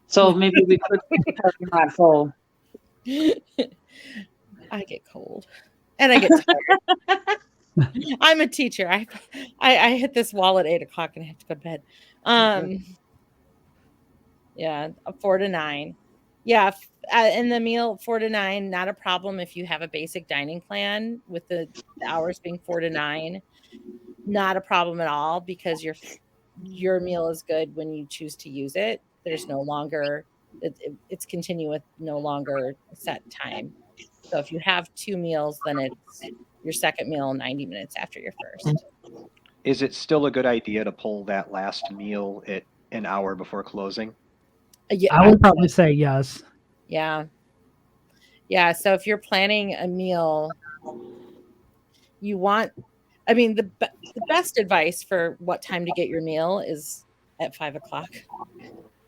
So maybe we could keep the parking lot full. I get cold and I get tired. I'm a teacher. I hit this wall at 8 o'clock and I have to go to bed. Yeah, 4 to 9. Yeah, and the meal 4 to 9, not a problem if you have a basic dining plan with the hours being 4 to 9. Not a problem at all because your meal is good when you choose to use it. There's no longer it's continuous, no longer set time. So if you have 2 meals, then it's your second meal 90 minutes after your first. Is it still a good idea to pull that last meal at an hour before closing? Yeah, I would probably say yes. Yeah. Yeah. So if you're planning a meal, you want, I mean, the best advice for what time to get your meal is at 5 o'clock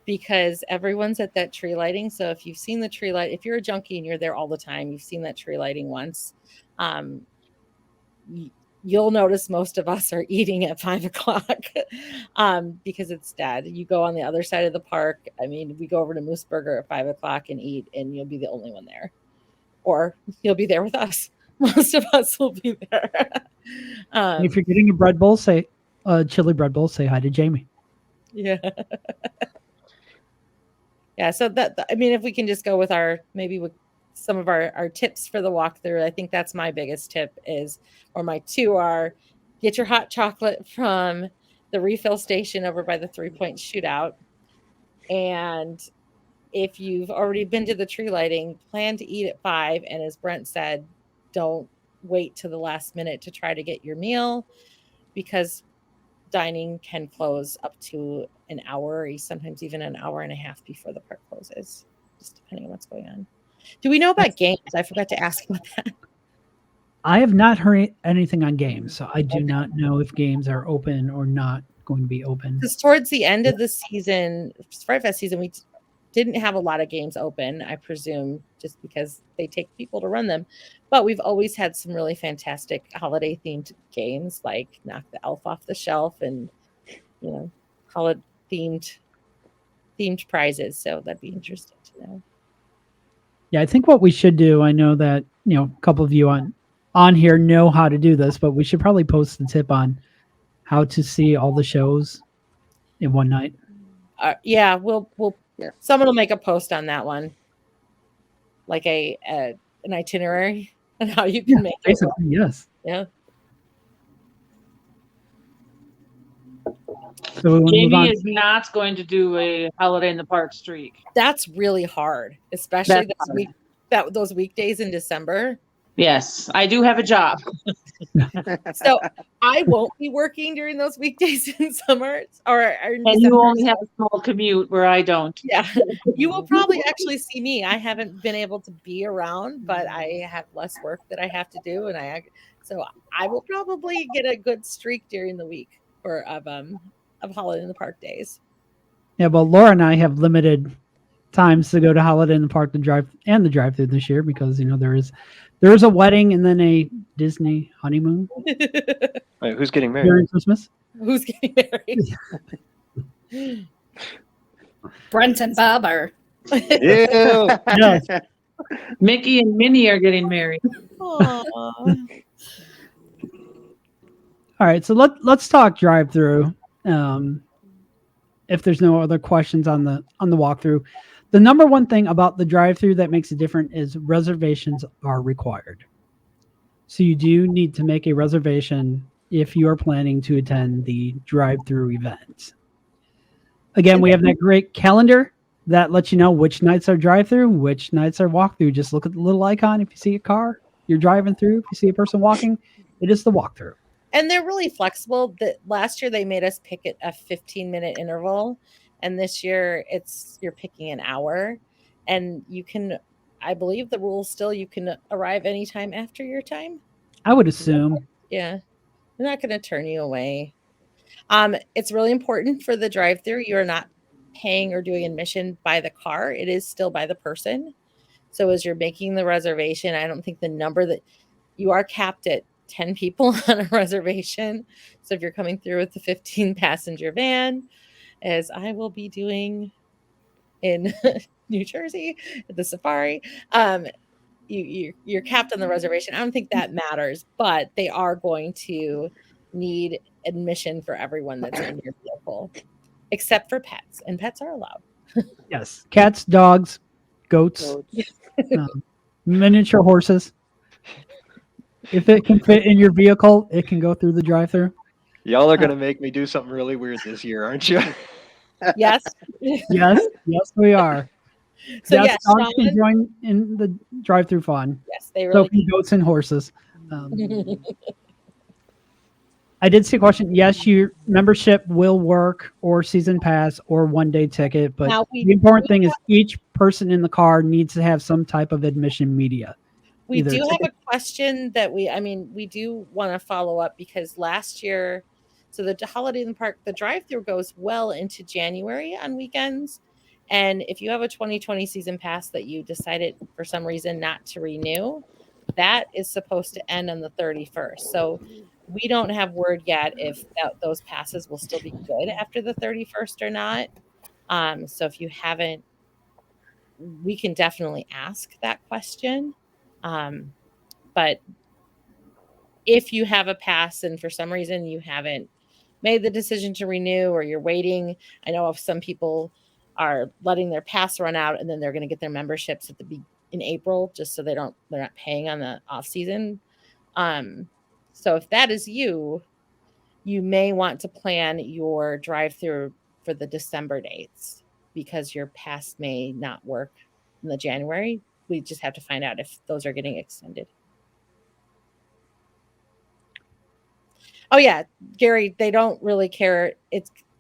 because everyone's at that tree lighting. So if you've seen the tree light, if you're a junkie and you're there all the time, you've seen that tree lighting once. You'll notice most of us are eating at 5 o'clock because it's dead. You go on the other side of the park. I mean, we go over to Moose Burger at 5 o'clock and eat, and you'll be the only one there. Or you'll be there with us. Most of us will be there. If you're getting a bread bowl, say chili bread bowl, say hi to Jamie. Yeah. Yeah. So I mean, if we can just go with with some of our tips for the walkthrough, I think that's my biggest tip or my 2 are get your hot chocolate from the refill station over by the 3-point shootout. And if you've already been to the tree lighting, plan to eat at 5. And as Brent said, don't wait to the last minute to try to get your meal because dining can close up to an hour, or sometimes even an hour and a half before the park closes, just depending on what's going on. Do we know about games? I forgot to ask about that. I have not heard anything on games, so I do not know if games are open or not going to be open. Because towards the end of the season, Fright Fest season, we didn't have a lot of games open, I presume, just because they take people to run them. But we've always had some really fantastic holiday-themed games, like Knock the Elf Off the Shelf and, holiday-themed prizes. So that'd be interesting to know. Yeah, I think what we should do, I know that, a couple of you on here know how to do this, but we should probably post the tip on how to see all the shows in one night. Yeah, we'll someone will make a post on that one, like an itinerary on how you can make it. Yes. Yeah. So Jamie is not going to do a holiday in the park streak. That's really hard, especially those weekdays in December. Yes, I do have a job. So I won't be working during those weekdays in summer and you only have a small commute where I don't. Yeah, you will probably actually see me. I haven't been able to be around, but I have less work that I have to do, so I will probably get a good streak during the week of Holiday in the Park days. Yeah, well, Laura and I have limited times to go to Holiday in the Park, the drive-thru this year because there is a wedding and then a Disney honeymoon. Wait, who's getting married? During Christmas. Who's getting married? Brent and Bob are. Yeah. Yes. Mickey and Minnie are getting married. All right, so let's talk drive-thru. If there's no other questions on the walkthrough, the number one thing about the drive-thru that makes it different is reservations are required. So you do need to make a reservation if you are planning to attend the drive-through event. Again, we have that great calendar that lets you know which nights are drive-through, which nights are walk-through. Just look at the little icon. If you see a car, you're driving through. If you see a person walking, it is the walk-through. And they're really flexible. That last year they made us pick it a 15-minute interval, and this year you're picking an hour, and you can. I believe the rule still you can arrive anytime after your time. I would assume. Yeah, they're not going to turn you away. It's really important for the drive-through. You are not paying or doing admission by the car. It is still by the person. So as you're making the reservation, I don't think the number that you are capped at 10 people on a reservation. So if you're coming through with the 15 passenger van, as I will be doing in New Jersey at the safari, you're capped on the reservation. I don't think that matters, but they are going to need admission for everyone that's in your vehicle, except for pets, and pets are allowed. Yes, cats, dogs, goats, miniature horses. If it can fit in your vehicle, it can go through the drive-through. Y'all are going to make me do something really weird this year, aren't you? Yes. Yes, we are. So yes, yes, dogs Sean, can join in the drive-through fun. yes, they So really can goats and horses. I did see a question. Yes, your membership will work, or season pass, or one-day ticket. But Now, the important thing is each person in the car needs to have some type of admission media. We Either do have ticket- a question that we do want to follow up, because last year, so the Holiday in the Park, the drive-through goes well into January on weekends. And if you have a 2020 season pass that you decided for some reason not to renew, that is supposed to end on the 31st. So we don't have word yet if those passes will still be good after the 31st or not. So if you haven't, we can definitely ask that question. But if you have a pass and for some reason you haven't made the decision to renew, or you're waiting, I know of some people are letting their pass run out and then they're going to get their memberships in April, just so they're not paying on the off season. So if that is you may want to plan your drive-through for the December dates, because your pass may not work in the January. We just have to find out if those are getting extended. Oh yeah, Gary, they don't really care.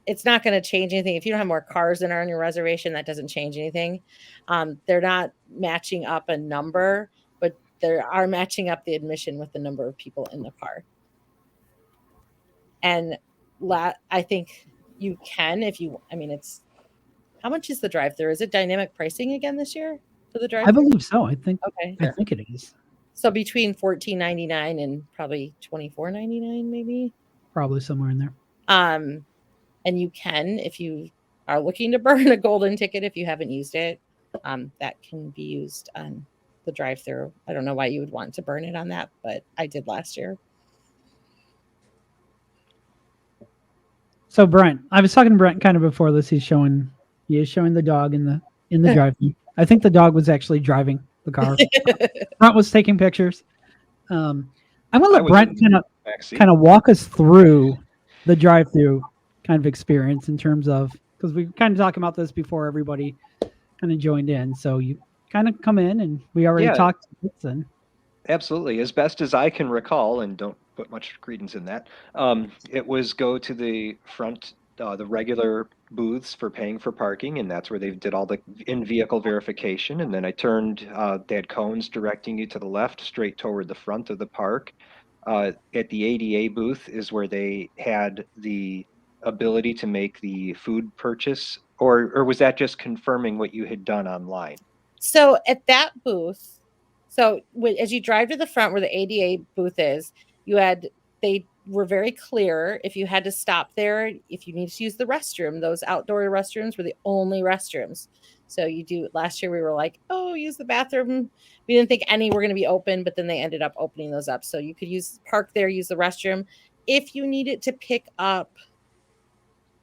It's not going to change anything. If you don't have more cars than are on your reservation, that doesn't change anything. They're not matching up a number, but they are matching up the admission with the number of people in the car. And I think you can, it's, how much is the drive-through? Is it dynamic pricing again this year for the drive-through? I believe so. I think it is. So between $14.99 and probably $24.99, maybe. Probably somewhere in there. And you can, if you are looking to burn a golden ticket, if you haven't used it, that can be used on the drive-through. I don't know why you would want to burn it on that, but I did last year. So Brent, I was talking to Brent kind of before this. He is showing the dog in the drive-through. I think the dog was actually driving the car. Brent was taking pictures. I'm gonna let Brent kind of walk us through the drive-through kind of experience, in terms of, because we kind of talked about this before everybody kind of joined in. So you kind of come in, and we already talked. Absolutely, as best as I can recall, and don't put much credence in that. It was go to the front, the regular booths for paying for parking, and that's where they did all the in-vehicle verification. And then I turned, they had cones directing you to the left, straight toward the front of the park. At the ADA booth is where they had the ability to make the food purchase, or was that just confirming what you had done online? So at that booth, as you drive to the front where the ADA booth is, they were very clear if you had to stop there, if you needed to use the restroom. Those outdoor restrooms were the only restrooms. So last year we were like, oh, use the bathroom. We didn't think any were going to be open, but then they ended up opening those up. So you could park there, use the restroom. If you needed to pick up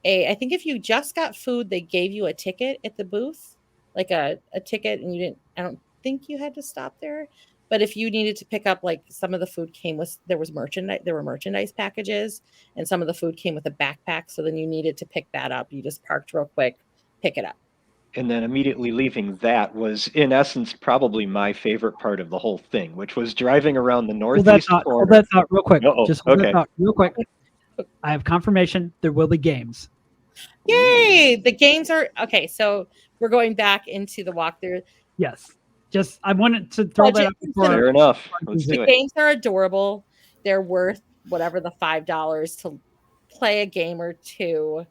I think if you just got food, they gave you a ticket at the booth, like a ticket, and I don't think you had to stop there. But if you needed to pick up, like, some of the food there were merchandise packages, and some of the food came with a backpack. So then you needed to pick that up. You just parked real quick, pick it up. And then immediately leaving that was, in essence, probably my favorite part of the whole thing, which was driving around the Hold that northeast thought. Hold corner. that thought real quick. Uh-oh, Just hold that okay. thought real quick. I have confirmation there will be games. Yay! The games are okay. So we're going back into the walkthrough. Yes. Just I wanted to throw that Budget up before. Fair enough. Let's The do it. games are adorable. They're worth whatever the $5 to play a game or two.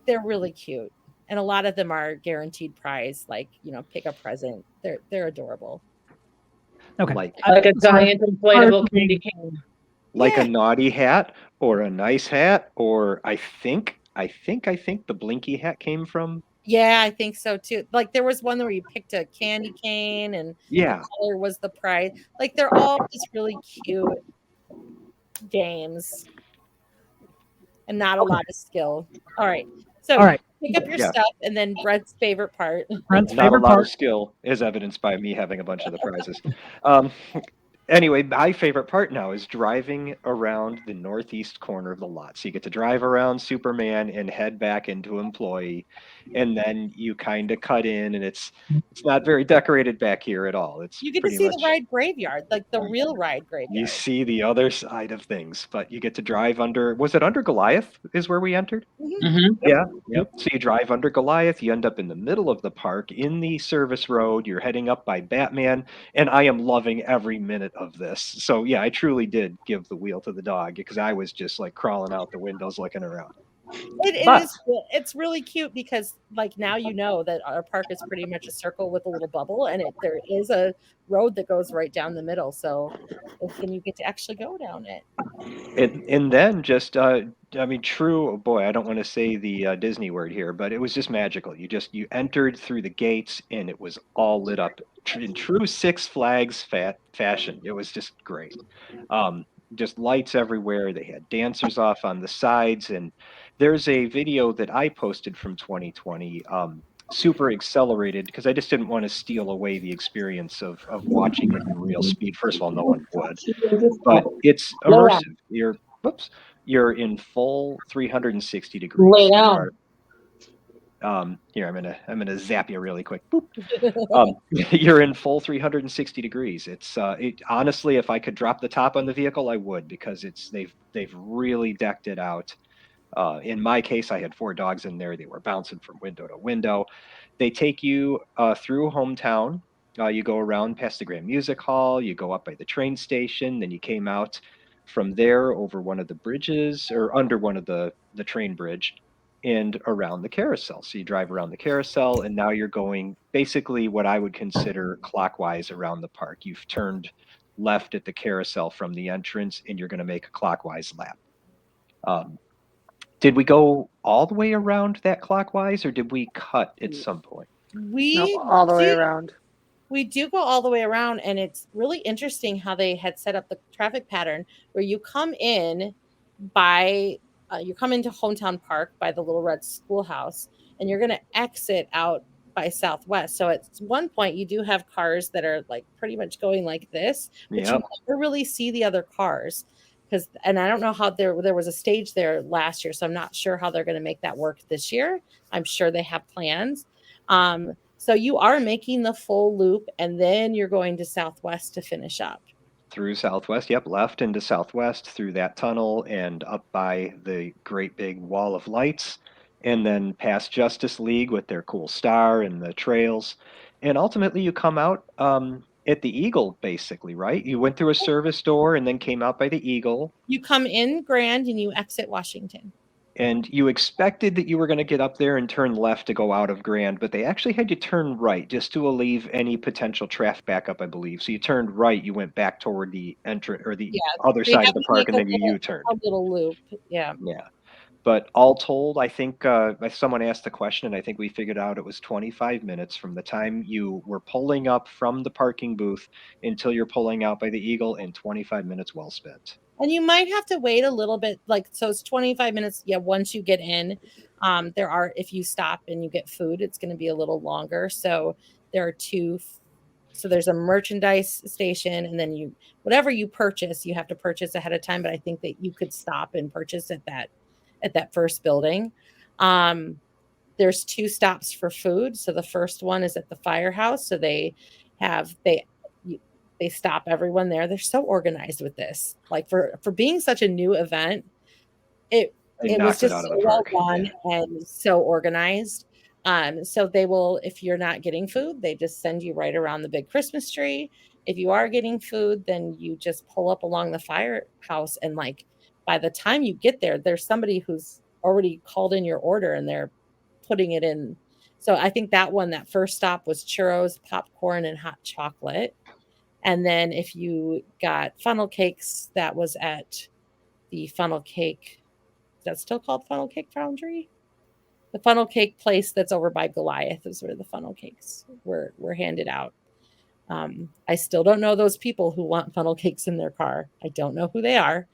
They're really cute. And a lot of them are guaranteed prize, like, pick a present. They're adorable. Okay. Like Like a Sorry. giant inflatable candy cane. like Yeah. a naughty hat or a nice hat, or I think the blinky hat came from. Yeah, I think so too. Like, there was one where you picked a candy cane and Yeah. the color was the prize. Like, they're all just really cute games and not a lot of skill. All right. So All right. pick up your Yeah. stuff, and then Brett's favorite part. Brent's Not a favorite lot of part. skill, as evidenced by me having a bunch of the prizes. Anyway, my favorite part now is driving around the northeast corner of the lot. So you get to drive around Superman and head back into Employee, and then you kind of cut in, and it's not very decorated back here at all. It's You get to pretty see much the ride graveyard, like the real ride you graveyard. see the other side of things, but you get to drive under. Was it under Goliath? Is where we entered? Mm-hmm. Yeah. Yep. So you drive under Goliath, you end up in the middle of the park in the service road, you're heading up by Batman, and I am loving every minute of this. So yeah, I truly did give the wheel to the dog because I was just like crawling out the windows looking around. But It's really cute because, like, now you know that our park is pretty much a circle with a little bubble, and there is a road that goes right down the middle. So then you get to actually go down it. and then just I mean, true, oh boy, I don't want to say the Disney word here, but it was just magical. You entered through the gates and it was all lit up in true Six Flags fashion. It was just great. Just lights everywhere. They had dancers off on the sides, and there's a video that I posted from 2020, super accelerated because I just didn't want to steal away the experience of watching it in real speed. First of all, no one would, but it's Lay down. immersive. You're in full 360 Lay degrees. down. Here, I'm gonna zap you really quick. Boop. You're in full 360 degrees. It's honestly, if I could drop the top on the vehicle, I would, because they've really decked it out. In my case, I had 4 dogs in there. They were bouncing from window to window. They take you through hometown. You go around past the Grand Music Hall. You go up by the train station. Then you came out from there over one of the bridges, or under one of the train bridge, and around the carousel. So you drive around the carousel, and now you're going basically what I would consider clockwise around the park. You've turned left at the carousel from the entrance, and you're going to make a clockwise lap. Did we go all the way around that clockwise, or did we cut at some point? We all the way do- around. We do go all the way around, and it's really interesting how they had set up the traffic pattern where you come in you come into Hometown Park by the Little Red Schoolhouse, and you're going to exit out by Southwest. So at one point, you do have cars that are like pretty much going like this, but you Yep. never really see the other cars. And I don't know how there was a stage there last year, so I'm not sure how they're going to make that work this year. I'm sure they have plans. So you are making the full loop, and then you're going to Southwest to finish up. Through Southwest, yep, left into Southwest, through that tunnel, and up by the great big wall of lights, and then past Justice League with their cool star and the trails. And ultimately, you come out at the Eagle, basically, right? You went through a service door and then came out by the Eagle. You come in Grand and you exit Washington. And you expected that you were going to get up there and turn left to go out of Grand, but they actually had you turn right just to alleviate any potential traffic backup, I believe. So you turned right, you went back toward the entrance or the other side of the park, and then you U-turned. A little loop, yeah. Yeah. But all told, I think someone asked the question, and I think we figured out it was 25 minutes from the time you were pulling up from the parking booth until you're pulling out by the Eagle, and 25 minutes well spent. And you might have to wait a little bit, so it's 25 minutes. Yeah, once you get in, if you stop and you get food, it's going to be a little longer. So there are 2 So there's a merchandise station, and then whatever you purchase, you have to purchase ahead of time. But I think that you could stop and purchase at that first building. There's 2 stops for food. So the first one is at the firehouse. So they stop everyone there. They're so organized with this. Like for being such a new event, They it was knocked it just out of so the well park. done and so organized. So they will, if you're not getting food, they just send you right around the big Christmas tree. If you are getting food, then you just pull up along the firehouse, and like by the time you get there, there's somebody who's already called in your order and they're putting it in. So I think that first stop was churros, popcorn, and hot chocolate. And then if you got funnel cakes, that was at the funnel cake. Is that still called Funnel Cake Foundry? The funnel cake place that's over by Goliath is where the funnel cakes were handed out. I still don't know those people who want funnel cakes in their car. I don't know who they are.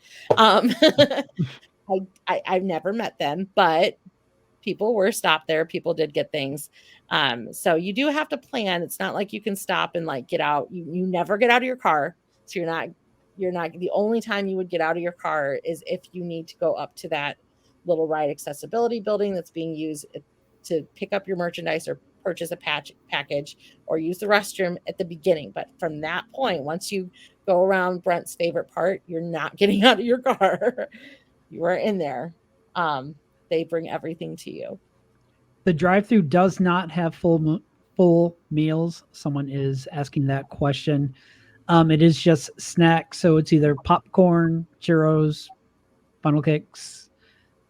I've never met them, but people were stopped there. People did get things. So you do have to plan. It's not like you can stop and like get out. You never get out of your car. So you're not the only time you would get out of your car is if you need to go up to that little ride accessibility building that's being used to pick up your merchandise or purchase a package or use the restroom at the beginning. But from that point, once you go around Brent's favorite part, you're not getting out of your car. You are in there. They bring everything to you. The drive-through does not have full meals. Someone is asking that question. It is just snacks, so it's either popcorn, churros, funnel cakes,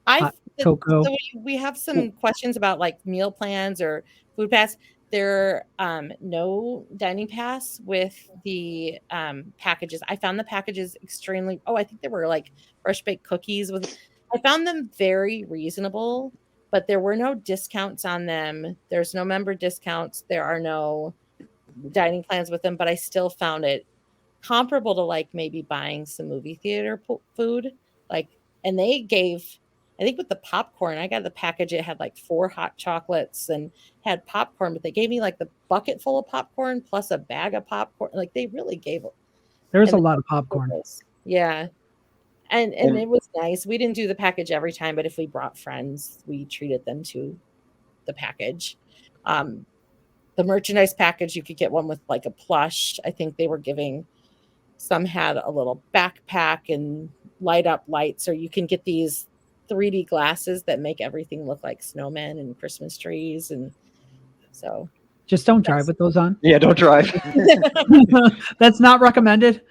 hot cocoa. So we have some questions about like meal plans or food pass. There no dining pass with the packages. I found the packages extremely. Oh, I think there were like fresh baked cookies with. I found them very reasonable, but there were no discounts on them. There's no member discounts. There are no dining plans with them, but I still found it comparable to like maybe buying some movie theater food. Like, and they gave, I think with the popcorn, I got the package. It had like 4 hot chocolates and had popcorn, but they gave me like the bucket full of popcorn plus a bag of popcorn. Like they really gave it. There's a lot of popcorn. Yeah. And it was nice. We didn't do the package every time, but if we brought friends, we treated them to the package. The merchandise package, you could get one with like a plush. I think they were giving, some had a little backpack and light up lights, or you can get these 3D glasses that make everything look like snowmen and Christmas trees. And so just don't drive with those on. Yeah, don't drive. That's not recommended.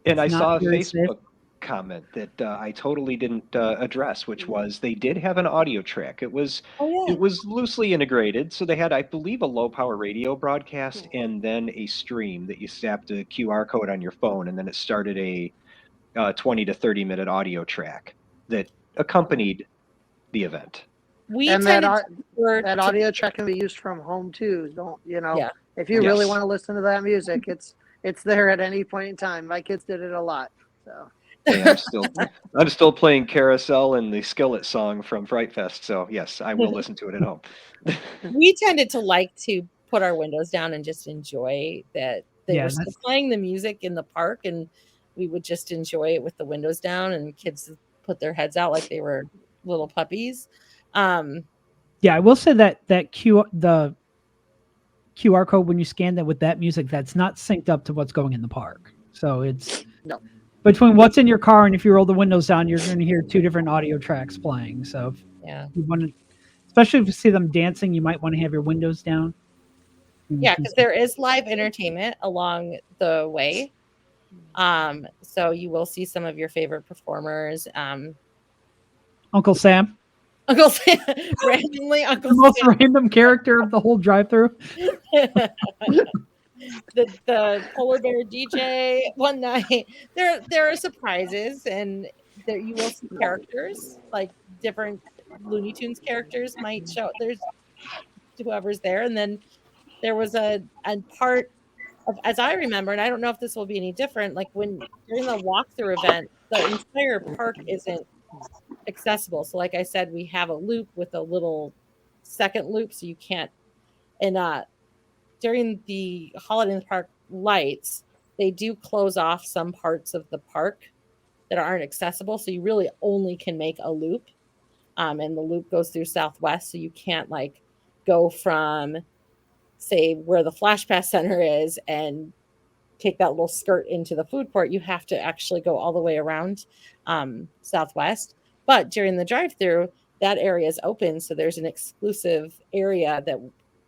And I saw a Facebook comment that I totally didn't address, which was they did have an audio track. It was loosely integrated, so they had, I believe, a low power radio broadcast and then a stream that you snapped a QR code on your phone, and then it started a 20 to 30-minute audio track that accompanied the event. That audio track can be used from home too. If you really want to listen to that music, it's there at any point in time. My kids did it a lot. So yeah, I'm still playing Carousel and the Skillet song from Fright Fest. So yes, I will listen to it at home. We tended to like to put our windows down and just enjoy that they were still playing the music in the park, and we would just enjoy it with the windows down, and kids put their heads out like they were little puppies. Yeah, I will say that the QR code, when you scan that with that music, that's not synced up to what's going in the park. So it's between what's in your car, and if you roll the windows down, you're going to hear 2 different audio tracks playing. So if you want to, especially if you see them dancing, you might want to have your windows down. Yeah, because there is live entertainment along the way. So you will see some of your favorite performers. Uncle Sam. Uncle Sam, randomly Uncle the most Sam. random character of the whole drive-through. the polar bear DJ one night. There are surprises, and there you will see characters like different Looney Tunes characters might show. There's whoever's there, and then there was a part of, as I remember, and I don't know if this will be any different. Like when during the walkthrough event, the entire park isn't accessible. So like I said, we have a loop with a little second loop, so you can't, and during the Holiday in the Park lights, they do close off some parts of the park that aren't accessible. So you really only can make a loop. And the loop goes through Southwest. So you can't like go from, say, where the Flash Pass Center is and take that little skirt into the food court. You have to actually go all the way around Southwest. But during the drive-through, that area is open. So there's an exclusive area that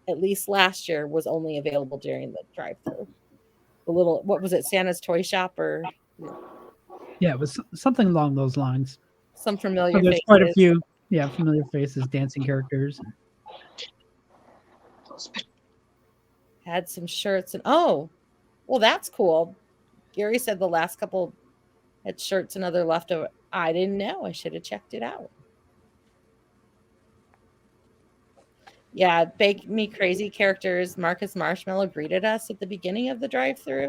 at least last year was only available during the drive-through. The little, what was it, Santa's Toy Shop or Yeah, it was something along those lines. some familiar There's faces. quite a few, familiar faces, dancing characters. Had some shirts and oh, well, that's cool. Gary said the last couple had shirts and other leftover. I didn't know. I should have checked it out. Yeah, Bake Me Crazy characters. Marcus Marshmallow greeted us at the beginning of the drive-through.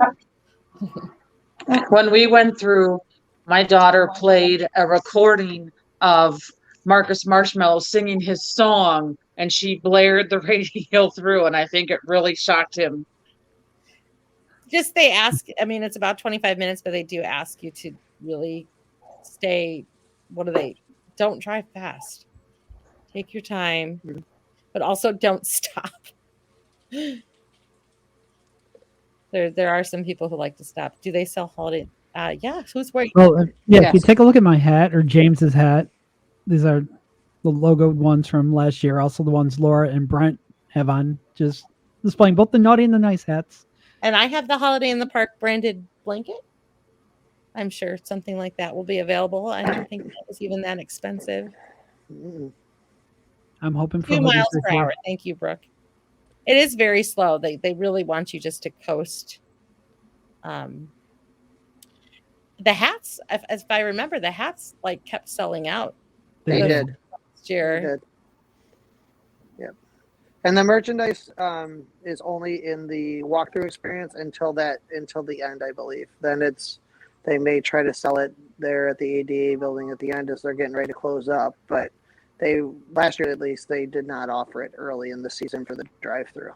When we went through, my daughter played a recording of Marcus Marshmallow singing his song, and she blared the radio through, and I think it really shocked him. Just they ask, I mean, it's about 25 minutes, but they do ask you to really stay. What do they? Don't drive fast. Take your time, but also don't stop. There are some people who like to stop. Do they sell holiday? Yeah. Who's wearing? Well, if Yes. you take a look at my hat or James's hat, these are the logoed ones from last year. Also, the ones Laura and Brent have on, just displaying both the naughty and the nice hats. And I have the Holiday in the Park branded blanket. I'm sure something like that will be available. I don't think that was even that expensive. I'm hoping for 2 hoodies miles per before- hour. Thank you, Brooke. It is very slow. They really want you just to coast. The hats, if I remember, the hats like kept selling out They Yeah. did. last year. They did. Yep. And the merchandise is only in the walkthrough experience until the end, I believe. Then they may try to sell it there at the ADA building at the end as they're getting ready to close up. But last year at least, they did not offer it early in the season for the drive-through.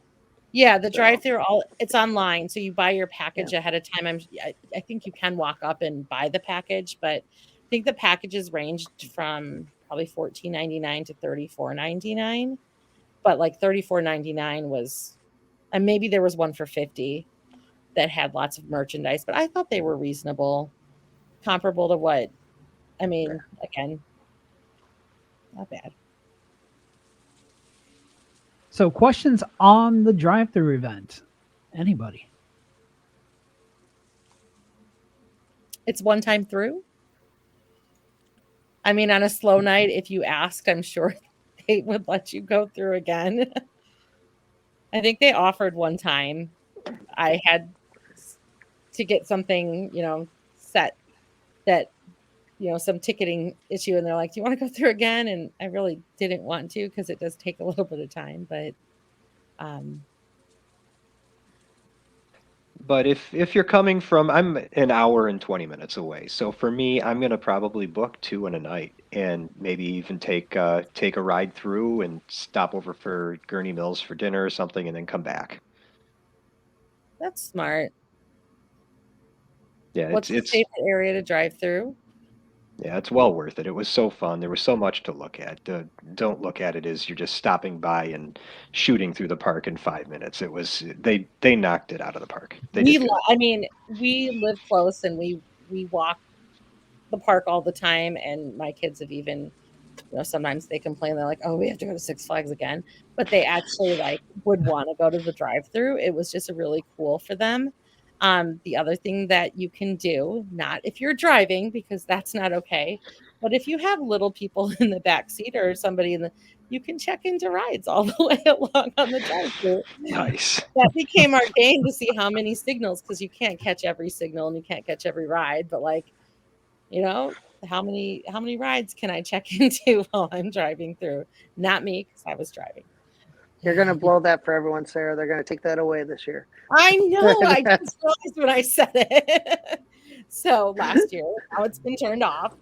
Yeah, the So- drive-through it's online, so you buy your package ahead of time. I think you can walk up and buy the package, but I think the packages ranged from probably $14.99 to $34.99. But like $34.99 was, and maybe there was one for $50 that had lots of merchandise, but I thought they were reasonable, comparable to what, I mean, again, not bad. So, questions on the drive-through event? Anybody? It's one time through. I mean, on a slow night, if you asked, I'm sure they would let you go through again. I think they offered one time. I had to get something, set that, some ticketing issue. And they're like, do you want to go through again? And I really didn't want to because it does take a little bit of time. But if you're coming from, I'm an hour and 20 minutes away. So for me, I'm going to probably book 2 in a night and maybe even take a ride through and stop over for Gurney Mills for dinner or something and then come back. That's smart. Yeah, What's the it's favorite area to drive through? yeah, it's well worth it. It was so fun. There was so much to look at. Don't look at it as you're just stopping by and shooting through the park in 5 minutes. It was they knocked it out of the park. They did good. I mean, we live close and we walk the park all the time. And my kids have even, sometimes they complain. They're like, oh, we have to go to Six Flags again. But they actually would want to go to the drive-through. It was just really cool for them. The other thing that you can do, not if you're driving, because that's not okay, but if you have little people in the back seat or somebody you can check into rides all the way along on the drive-through. Nice. That became our game to see how many signals, because you can't catch every signal and you can't catch every ride, but how many rides can I check into while I'm driving through? Not me, because I was driving. You're going to blow that for everyone, Sarah. They're going to take that away this year. I know. I just realized when I said it. So last year, now it's been turned off.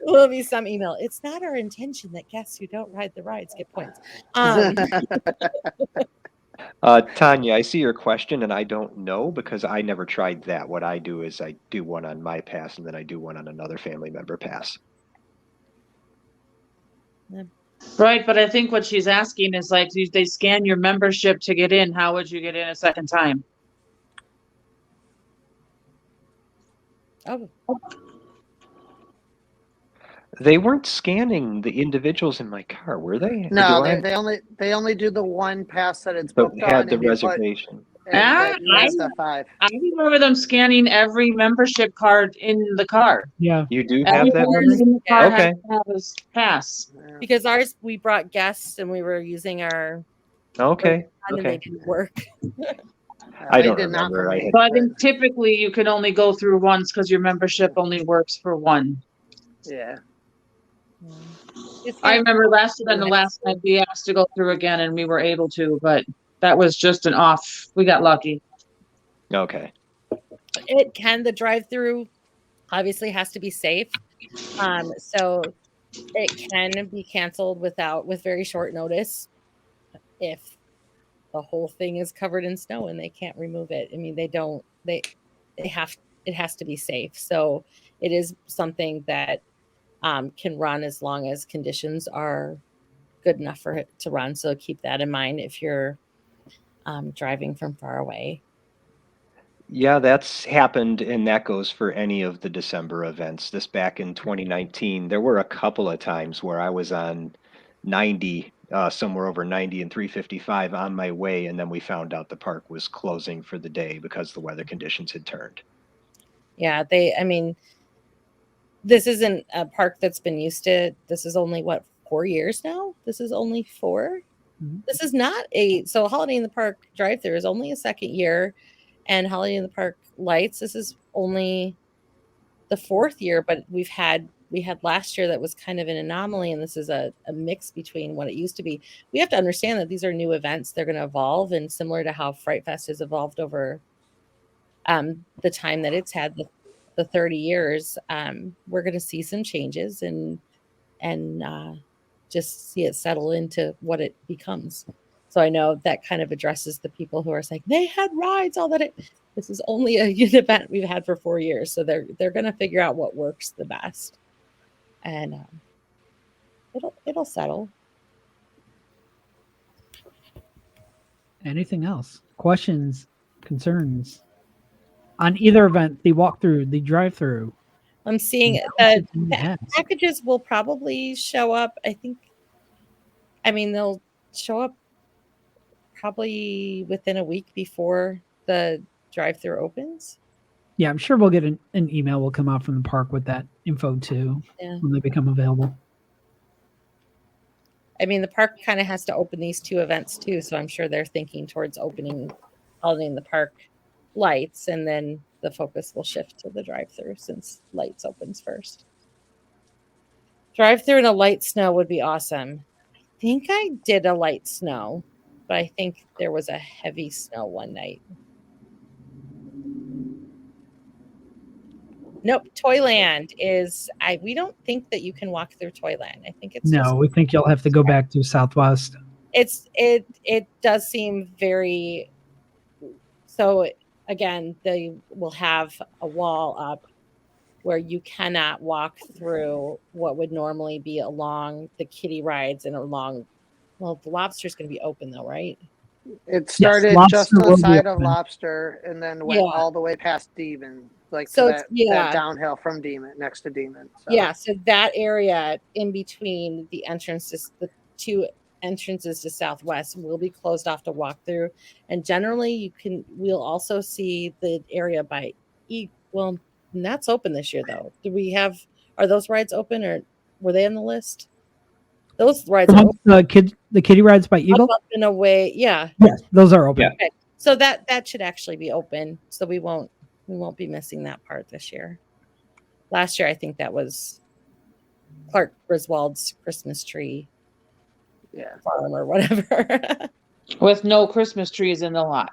Will be some email. It's not our intention that guests who don't ride the rides get points. Tanya, I see your question, and I don't know because I never tried that. What I do is I do one on my pass, and then I do one on another family member pass. Right, but I think what she's asking is like, they scan your membership to get in. How would you get in a second time? Oh, They weren't scanning the individuals in my car, were they? Or No, do I they only do the one pass that it's so booked had on, the and you put reservation? and you have the 5. I remember them scanning every membership card in the car. Yeah. You do have Everyone that memory? in the car Okay. has to have a pass. because ours, we brought guests and we were using our Okay. and they Okay. didn't work. I They don't did not for remember. me, So I but think typically you can only go through once because your membership only works for one. yeah. It's I not- remember the last night we asked to go through again and we were able to, but that was just an off. We got lucky. Okay. the drive-through obviously has to be safe. So it can be canceled with very short notice if the whole thing is covered in snow and they can't remove it. I mean, it has to be safe. So it is something that can run as long as conditions are good enough for it to run. So keep that in mind if you're driving from far away. Yeah, that's happened, and that goes for any of the December events. This back in 2019, there were a couple of times where I was on 90, somewhere over 90 and 355 on my way, and then we found out the park was closing for the day because the weather conditions had turned. Yeah, I mean, this isn't a park that's been used to, this is only 4 years now? This is only 4? Mhm. This is not so Holiday in the Park drive-through is only a second year, and Holiday in the Park lights, this is only the 4th year, but we had last year that was kind of an anomaly, and this is a mix between what it used to be. We have to understand that these are new events. They're going to evolve, and similar to how Fright Fest has evolved over the time that it's had the 30 years, we're going to see some changes and just see it settle into what it becomes. So I know that kind of addresses the people who are saying they had rides, all that. This is only an event we've had for 4 years, so they're going to figure out what works the best, and it'll settle. Anything else? Questions, concerns on either event? The walkthrough, the drive-through. I'm seeing Yeah, the packages will probably show up. I mean, they'll show up probably within a week before the drive-through opens. Yeah, I'm sure we'll get an email will come out from the park with that info too when they become available. I mean, the park kind of has to open these 2 events too, so I'm sure they're thinking towards opening Holiday in the Park lights, and then the focus will shift to the drive-through since lights opens first. Drive-through and a light snow would be awesome. I think I did a light snow, but I think there was a heavy snow one night. Nope, Toyland is we don't think that you can walk through Toyland. I think it's No, we think you'll have to go back to Southwest. It does seem very, so again, they will have a wall up where you cannot walk through what would normally be along the kiddie rides and along, well, the Lobster's going to be open though, right? It started Lobster just to the will be side of open. Lobster and then went Yeah. all the way past Demon, like So to that downhill from Demon, next to Demon. So. Yeah, so that area in between the 2 entrances to Southwest will be closed off to walk through, and generally we'll also see the area by well, and that's open this year though. Are those rides open, or were they on the list? Those rides are open. The kiddie rides by Eagle? Up and away, yeah. Yes, those are open. Yeah. Okay. So that should actually be open, so we won't be missing that part this year. Last year, I think that was Clark Griswold's Christmas tree farm or whatever. With no Christmas trees in the lot.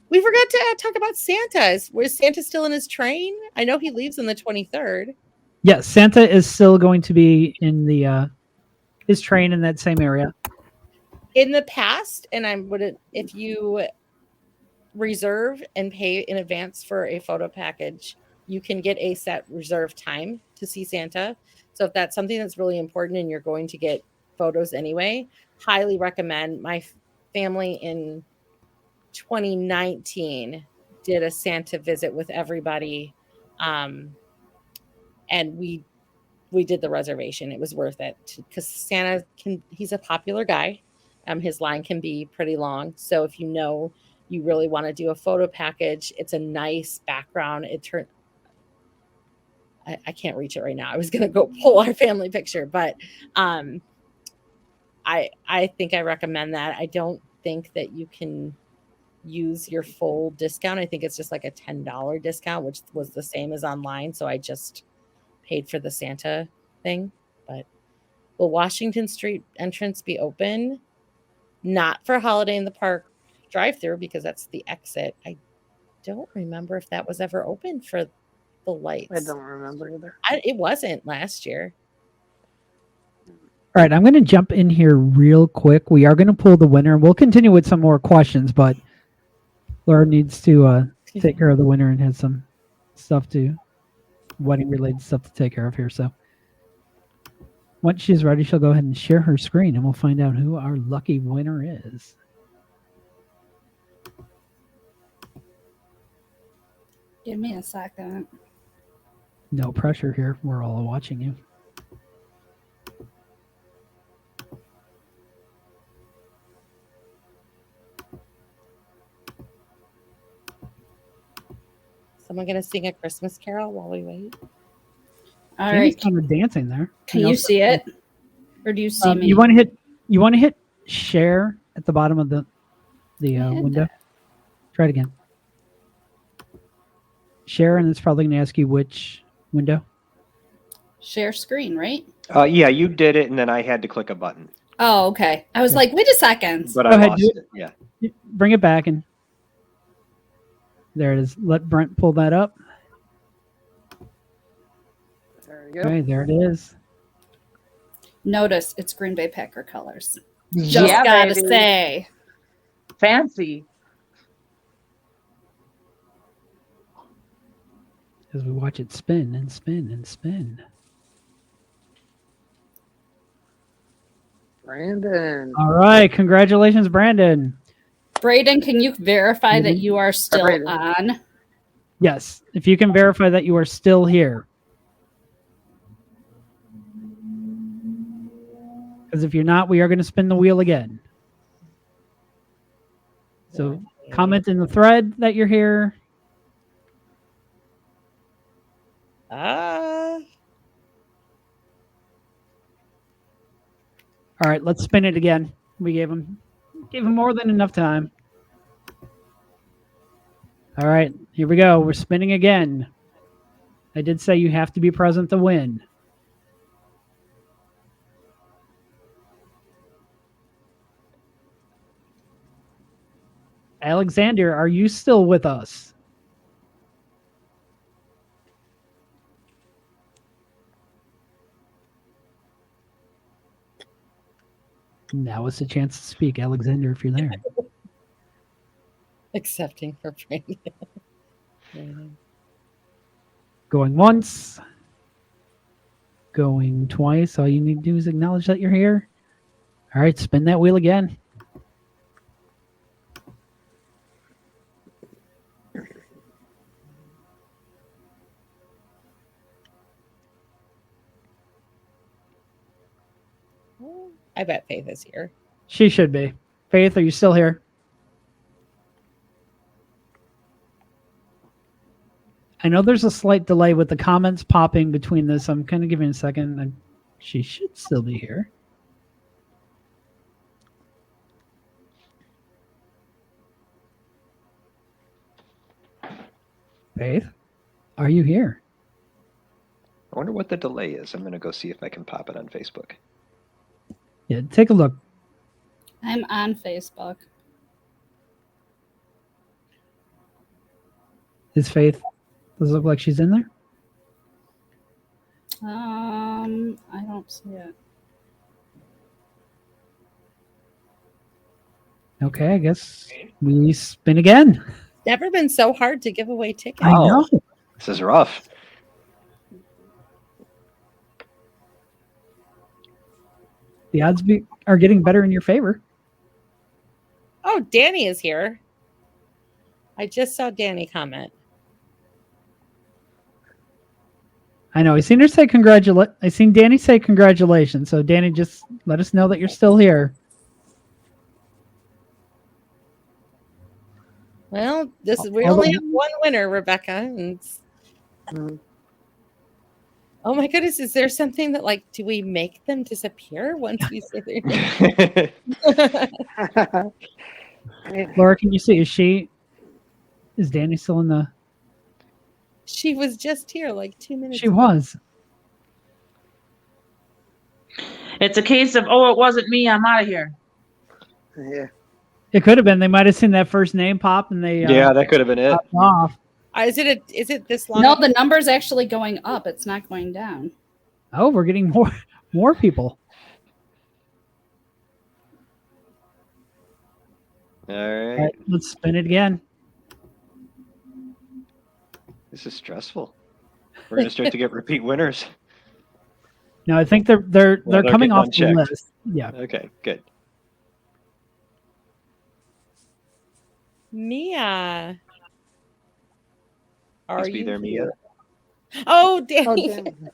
We forgot to talk about Santa. Was Santa still in his train? I know he leaves on the 23rd. Yes, Santa is still going to be in the his train in that same area. In the past, and if you reserve and pay in advance for a photo package, you can get a set reserve time to see Santa. So if that's something that's really important and you're going to get photos anyway, highly recommend. My family in 2019 did a Santa visit with everybody, and we did the reservation. It was worth it because Santa he's a popular guy. His line can be pretty long. So if you really want to do a photo package, it's a nice background. I can't reach it right now. I was going to go pull our family picture, but I think I recommend that. I don't think that you can use your full discount. I think it's just like a $10 discount, which was the same as online. So I just paid for the Santa thing. But will Washington Street entrance be open? Not for Holiday in the Park drive-through because that's the exit. I don't remember if that was ever open for the lights. I don't remember either. It wasn't last year. All right, I'm going to jump in here real quick. We are going to pull the winner. We'll continue with some more questions, but Laura needs to take care of the winner and has some wedding-related stuff to take care of here. So once she's ready, she'll go ahead and share her screen, and we'll find out who our lucky winner is. Give me a second. No pressure here. We're all watching you. Someone going to sing a Christmas carol while we wait? All Jamie's right. kind of dancing there. Can you see it? Or do you see me? You want to hit share at the bottom of the window? Try it again. Share, and it's probably going to ask you which window. Share screen, right? Yeah, you did it, and then I had to click a button. Oh, okay. I was like, wait a second. But Go I ahead, lost do it. Yeah. Bring it back, and there it is. Let Brent pull that up. There you go. Okay, there it is. Notice it's Green Bay Packer colors. Just Yeah, gotta baby. say. Fancy. As we watch it spin and spin and spin. Brandon. All right, congratulations, Brandon. Braden, can you verify that you are still Braden. on? Yes, if you can verify that you are still here. Because if you're not, we are going to spin the wheel again. So comment in the thread that you're here. Ah. All right, let's spin it again. We gave him more than enough time. All right, here we go. We're spinning again. I did say you have to be present to win. Alexander, are you still with us? Now is the chance to speak, Alexander, if you're there. Accepting for Brandon. Going once. Going twice. All you need to do is acknowledge that you're here. All right, spin that wheel again. I bet Faith is here. She should be. Faith, are you still here? I know there's a slight delay with the comments popping between this. I'm kind of giving a second. She should still be here. Faith, are you here? I wonder what the delay is. I'm going to go see if I can pop it on Facebook. Yeah, take a look. I'm on Facebook. Is Faith? Does it look like she's in there? I don't see it. Okay, I guess we spin again. Never been so hard to give away tickets. I know. This is rough. The odds are getting better in your favor. Oh, Danny is here. I just saw Danny comment. I know. I seen Danny say congratulations. So Danny, just let us know that you're still here. Well, we only have one winner, Rebecca. And oh my goodness, is there something that do we make them disappear once we say their name? Laura, can you see? Is Danny still in the? She was just here 2 minutes She ago. was. It's a case of, oh, it wasn't me. I'm out of here. Yeah. It could have been. They might have seen that first name pop and they Yeah, that could have been it. popped off. Is it this long? No, the number's actually going up. It's not going down. Oh, we're getting more people. All All right. right, let's spin it again. This is stressful. We're gonna start to get repeat winners. No, I think they're they're coming getting off the unchecked. list. Yeah. Okay, good. Mia. Are Must be you there, Mia. Oh, Danny. Oh, damn.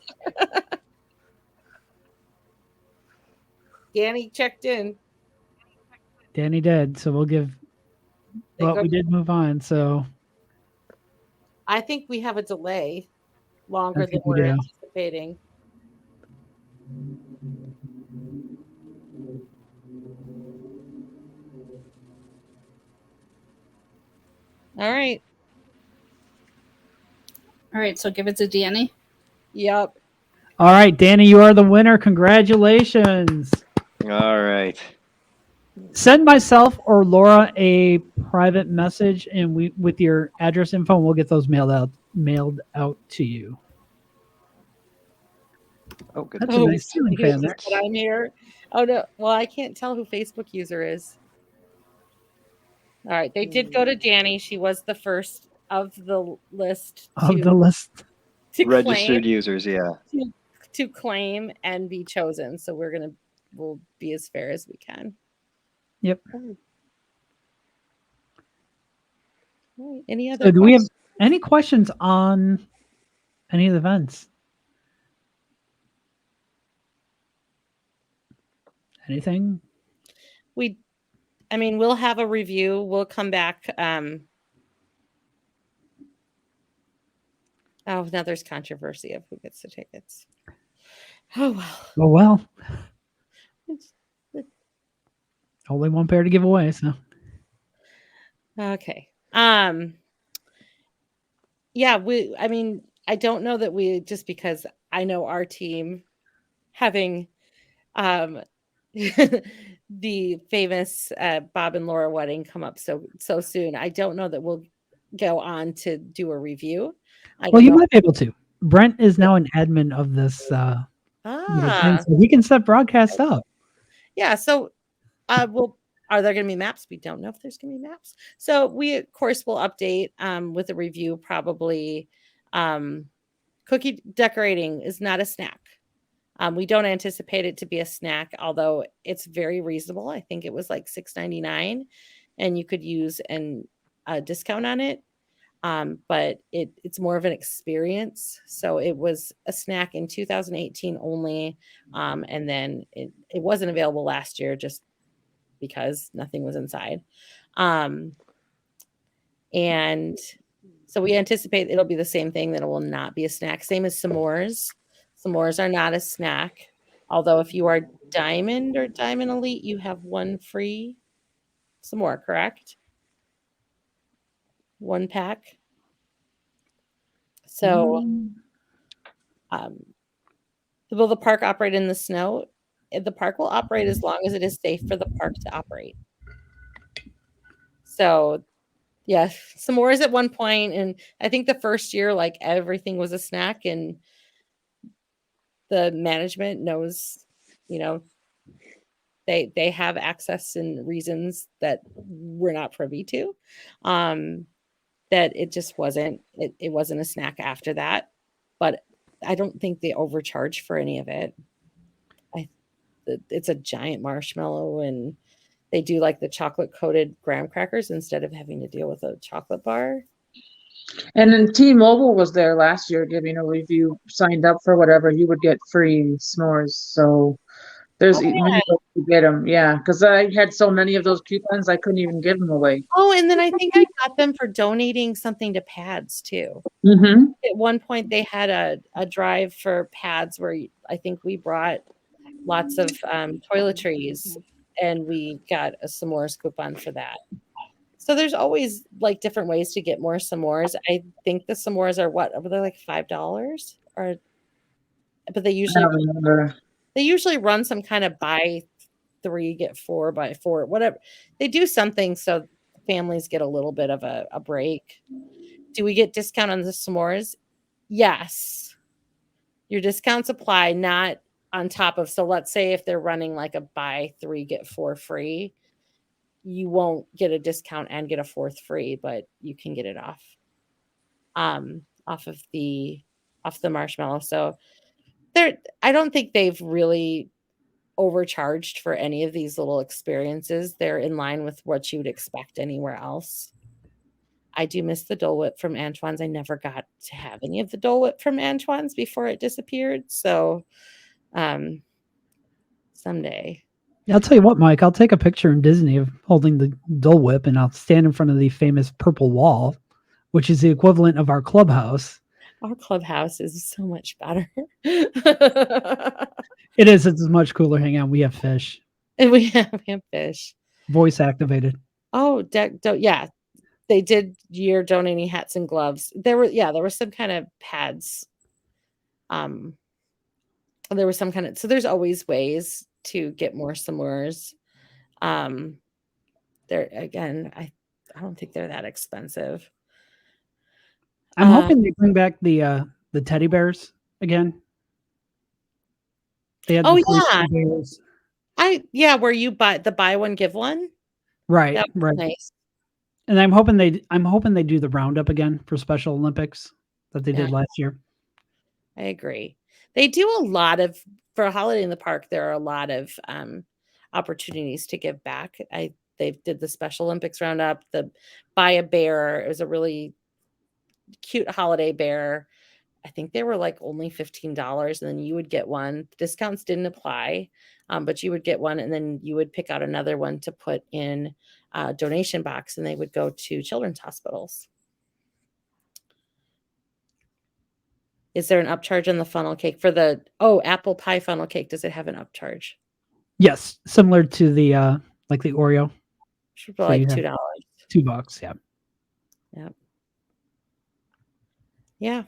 Danny checked in. Danny did. So we'll give. But we did move on. So I think we have a delay longer than think we we're do. anticipating. All right. All right, so give it to Danny. Yep. all right, Danny, you are the winner. Congratulations. All right. Send myself or Laura a private message, and with your address info, and we'll get those mailed out to you. Oh, good. That's a nice ceiling fan there. But I'm here. Oh no. Well, I can't tell who Facebook user is. All right. They did go to Danny. She was the first of the list Of the list. to Registered claim, users, yeah. to claim and be chosen. So we'll be as fair as we can. Yep. All right. Any other So do we have questions? any questions on any of the events? Anything? We'll have a review. We'll come back. Oh, now there's controversy of who gets the tickets. Oh well. Oh well. Only one pair to give away, so Okay. Yeah, I don't know that we, just because I know our team having the famous Bob and Laura wedding come up so soon. I don't know that we'll go on to do a review. well, you might be able to. Brent is now an admin of this little thing, so he can set broadcast up. Yeah, so are there going to be maps? We don't know if there's going to be maps. So we, of course, will update with a review probably. Cookie decorating is not a snack. We don't anticipate it to be a snack, although it's very reasonable. I think it was like $6.99, and you could use a discount on it. But it's more of an experience. So it was a snack in 2018 only, and then it wasn't available last year just because nothing was inside. And so we anticipate it'll be the same thing, that it will not be a snack. Same as s'mores. S'mores are not a snack. Although if you are Diamond or Diamond Elite, you have one free s'more, correct? One pack. So will the park operate in the snow? The park will operate as long as it is safe for the park to operate. So Yeah, s'mores at one point, and I think the first year, like everything was a snack, and the management knows, you know, they have access and reasons that we're not privy to. That it just wasn't it wasn't a snack after that, but I don't think they overcharged for any of it. I it's a giant marshmallow, and they do like the chocolate coated graham crackers instead of having to deal with a chocolate bar. And then T-Mobile was there last year giving a review. Signed up for whatever, you would get free s'mores. So there's Oh, many ways to get them. Yeah, because I had so many of those coupons, I couldn't even give them away. Oh, and then I think I got them for donating something to pads too. Mm-hmm. At one point, they had a drive for pads where I think we brought lots of toiletries, and we got a s'mores coupon for that. So there's always like different ways to get more s'mores. I think the s'mores are what? They're like $5, or but I don't remember. they usually run some kind of buy 3 get 4 by 4, whatever. They do something so families get a little bit of a break. Do we get discount on the s'mores? Yes. Your discounts apply, not on top of. So let's say if they're running like a buy 3 get 4 free, you won't get a discount and get a 4th free, but you can get it off of the marshmallow. So I don't think they've really overcharged for any of these little experiences. They're in line with what you would expect anywhere else. I do miss the Dole Whip from Antoine's. I never got to have any of the Dole Whip from Antoine's before it disappeared. So someday. Yeah, I'll tell you what, Mike, I'll take a picture in Disney of holding the Dole Whip, and I'll stand in front of the famous purple wall, which is the equivalent of our clubhouse. Our clubhouse is so much better. It is. It's a much cooler hangout. We have fish. And we have fish. Voice activated. Oh, yeah. They did year donating hats and gloves. There were some kind of pads. There was some kind of, so there's always ways to get more s'mores. There again, I don't think they're that expensive. I'm hoping they bring back the teddy bears again. They had bears. Where you buy one give one. Right, right. Nice. And I'm hoping they do the roundup again for Special Olympics that they did last year. I agree. They do a lot of, for a holiday in the park, there are a lot of opportunities to give back. They did the Special Olympics roundup, the buy a bear. It was a really cute holiday bear. I think they were like only $15, and then you would get one. Discounts didn't apply, but you would get one, and then you would pick out another one to put in a donation box, and they would go to children's hospitals. Is there an upcharge on the funnel cake for the apple pie funnel cake? Does it have an upcharge? Yes, similar to the like the Oreo. Should be like $2. $2, yeah. Yep. Yeah.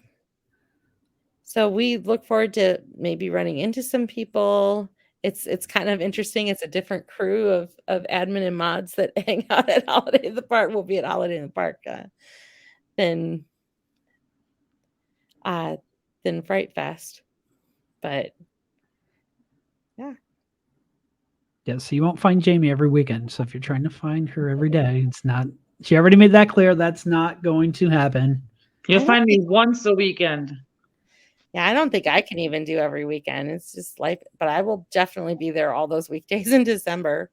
So we look forward to maybe running into some people. It's kind of interesting. It's a different crew of admin and mods that hang out at Holiday in the Park. Will be at Holiday in the Park than Fright Fest. But yeah. Yeah, so you won't find Jamie every weekend. So if you're trying to find her every day, it's not. She already made that clear. That's not going to happen. You'll find me once a weekend. Yeah, I don't think I can even do every weekend. It's just life. But I will definitely be there all those weekdays in December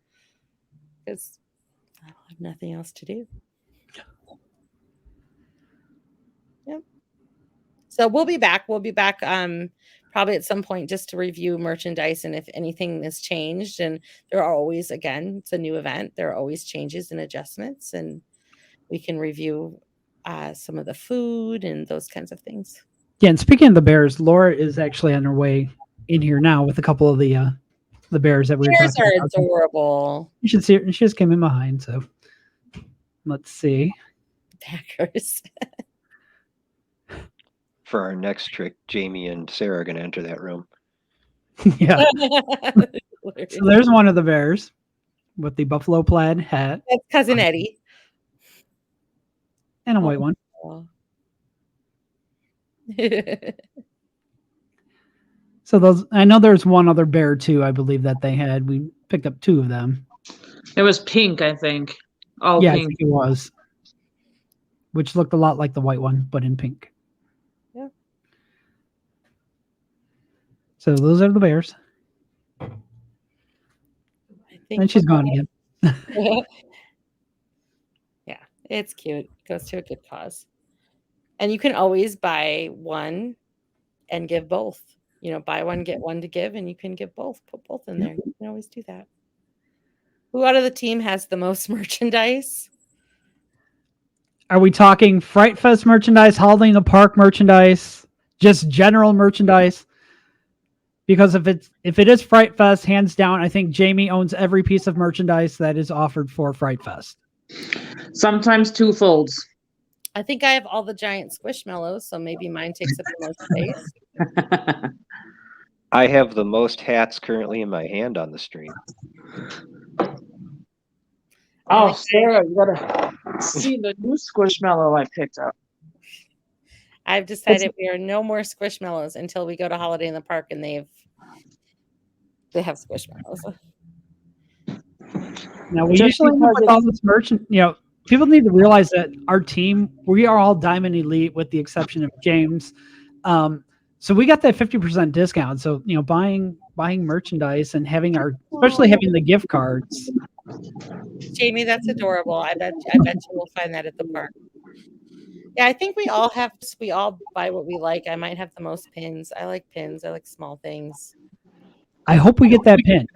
because I have nothing else to do. Yep. So we'll be back. We'll be back probably at some point just to review merchandise and if anything has changed. And there are always, again, it's a new event. There are always changes and adjustments, and we can review some of the food and those kinds of things. Yeah, and speaking of the bears, Laura is actually on her way in here now with a couple of the bears that we were talking about. Bears are adorable. You should see her. She just came in behind, so let's see. Packers. For our next trick, Jamie and Sarah are going to enter that room. Yeah. So there's one of the bears with the buffalo plaid hat. That's Cousin Eddie. and a white one. Oh. So those, I know there's one other bear too, I believe that they had. We picked up 2 of them. It was pink, I think. All Yeah, I pink. think it was. Which looked a lot like the white one, but in pink. Yeah. So those are the bears. I think And she's gone again. Yeah, it's cute. Goes to a good cause. And you can always buy one and give both. Buy one, get one to give, and you can give both. Put both in there. You can always do that. Who out of the team has the most merchandise? Are we talking Fright Fest merchandise, Holiday in the Park merchandise, just general merchandise? Because if it is Fright Fest, hands down, I think Jamie owns every piece of merchandise that is offered for Fright Fest. Sometimes 2 folds. I think I have all the giant squishmallows, so maybe mine takes up the most space. I have the most hats currently in my hand on the stream. Oh, Sarah, you gotta see the new squishmallow I picked up. I've decided we are no more squishmallows until we go to Holiday in the Park and they have squishmallows. Now we usually end up with all this merchant. People need to realize that our team, we are all Diamond Elite with the exception of James. So we got that 50% discount. So buying merchandise and especially having the gift cards. Jamie, that's adorable. I bet you will find that at the park. Yeah, I think we all buy what we like. I might have the most pins. I like pins. I like small things. I hope we get that pin.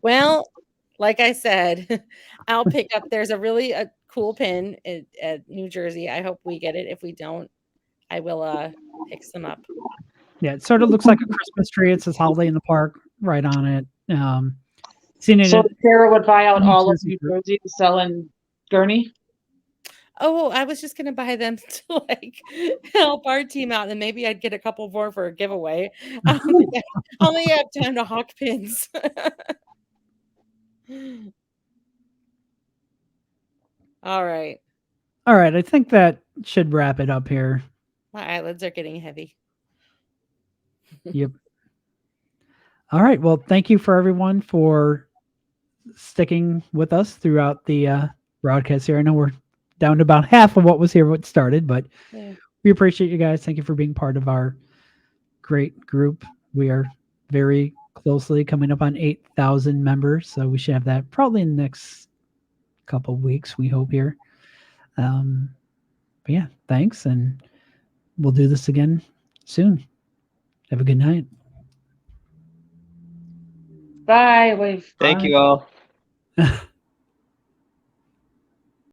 Well, like I said, I'll pick up. There's a really cool pin at New Jersey. I hope we get it. If we don't, I will pick some up. Yeah, it sort of looks like a Christmas tree. It says Holiday in the Park right on it. Seen it. So Sarah would buy out all of New Jersey to sell in Gurney? Oh, I was just going to buy them to help our team out, and maybe I'd get a couple more for a giveaway. I only have time to hawk pins. All right. I think that should wrap it up here. My eyelids are getting heavy. Yep. All right. Well, thank you for everyone for sticking with us throughout the broadcast here. I know we're down to about half of what was here when it started, but we appreciate you guys. Thank you for being part of our great group. We are very closely coming up on 8,000 members, so we should have that probably in the next couple of weeks, we hope here. But yeah, thanks, and we'll do this again soon. Have a good night. Bye. Wave. Thank you all.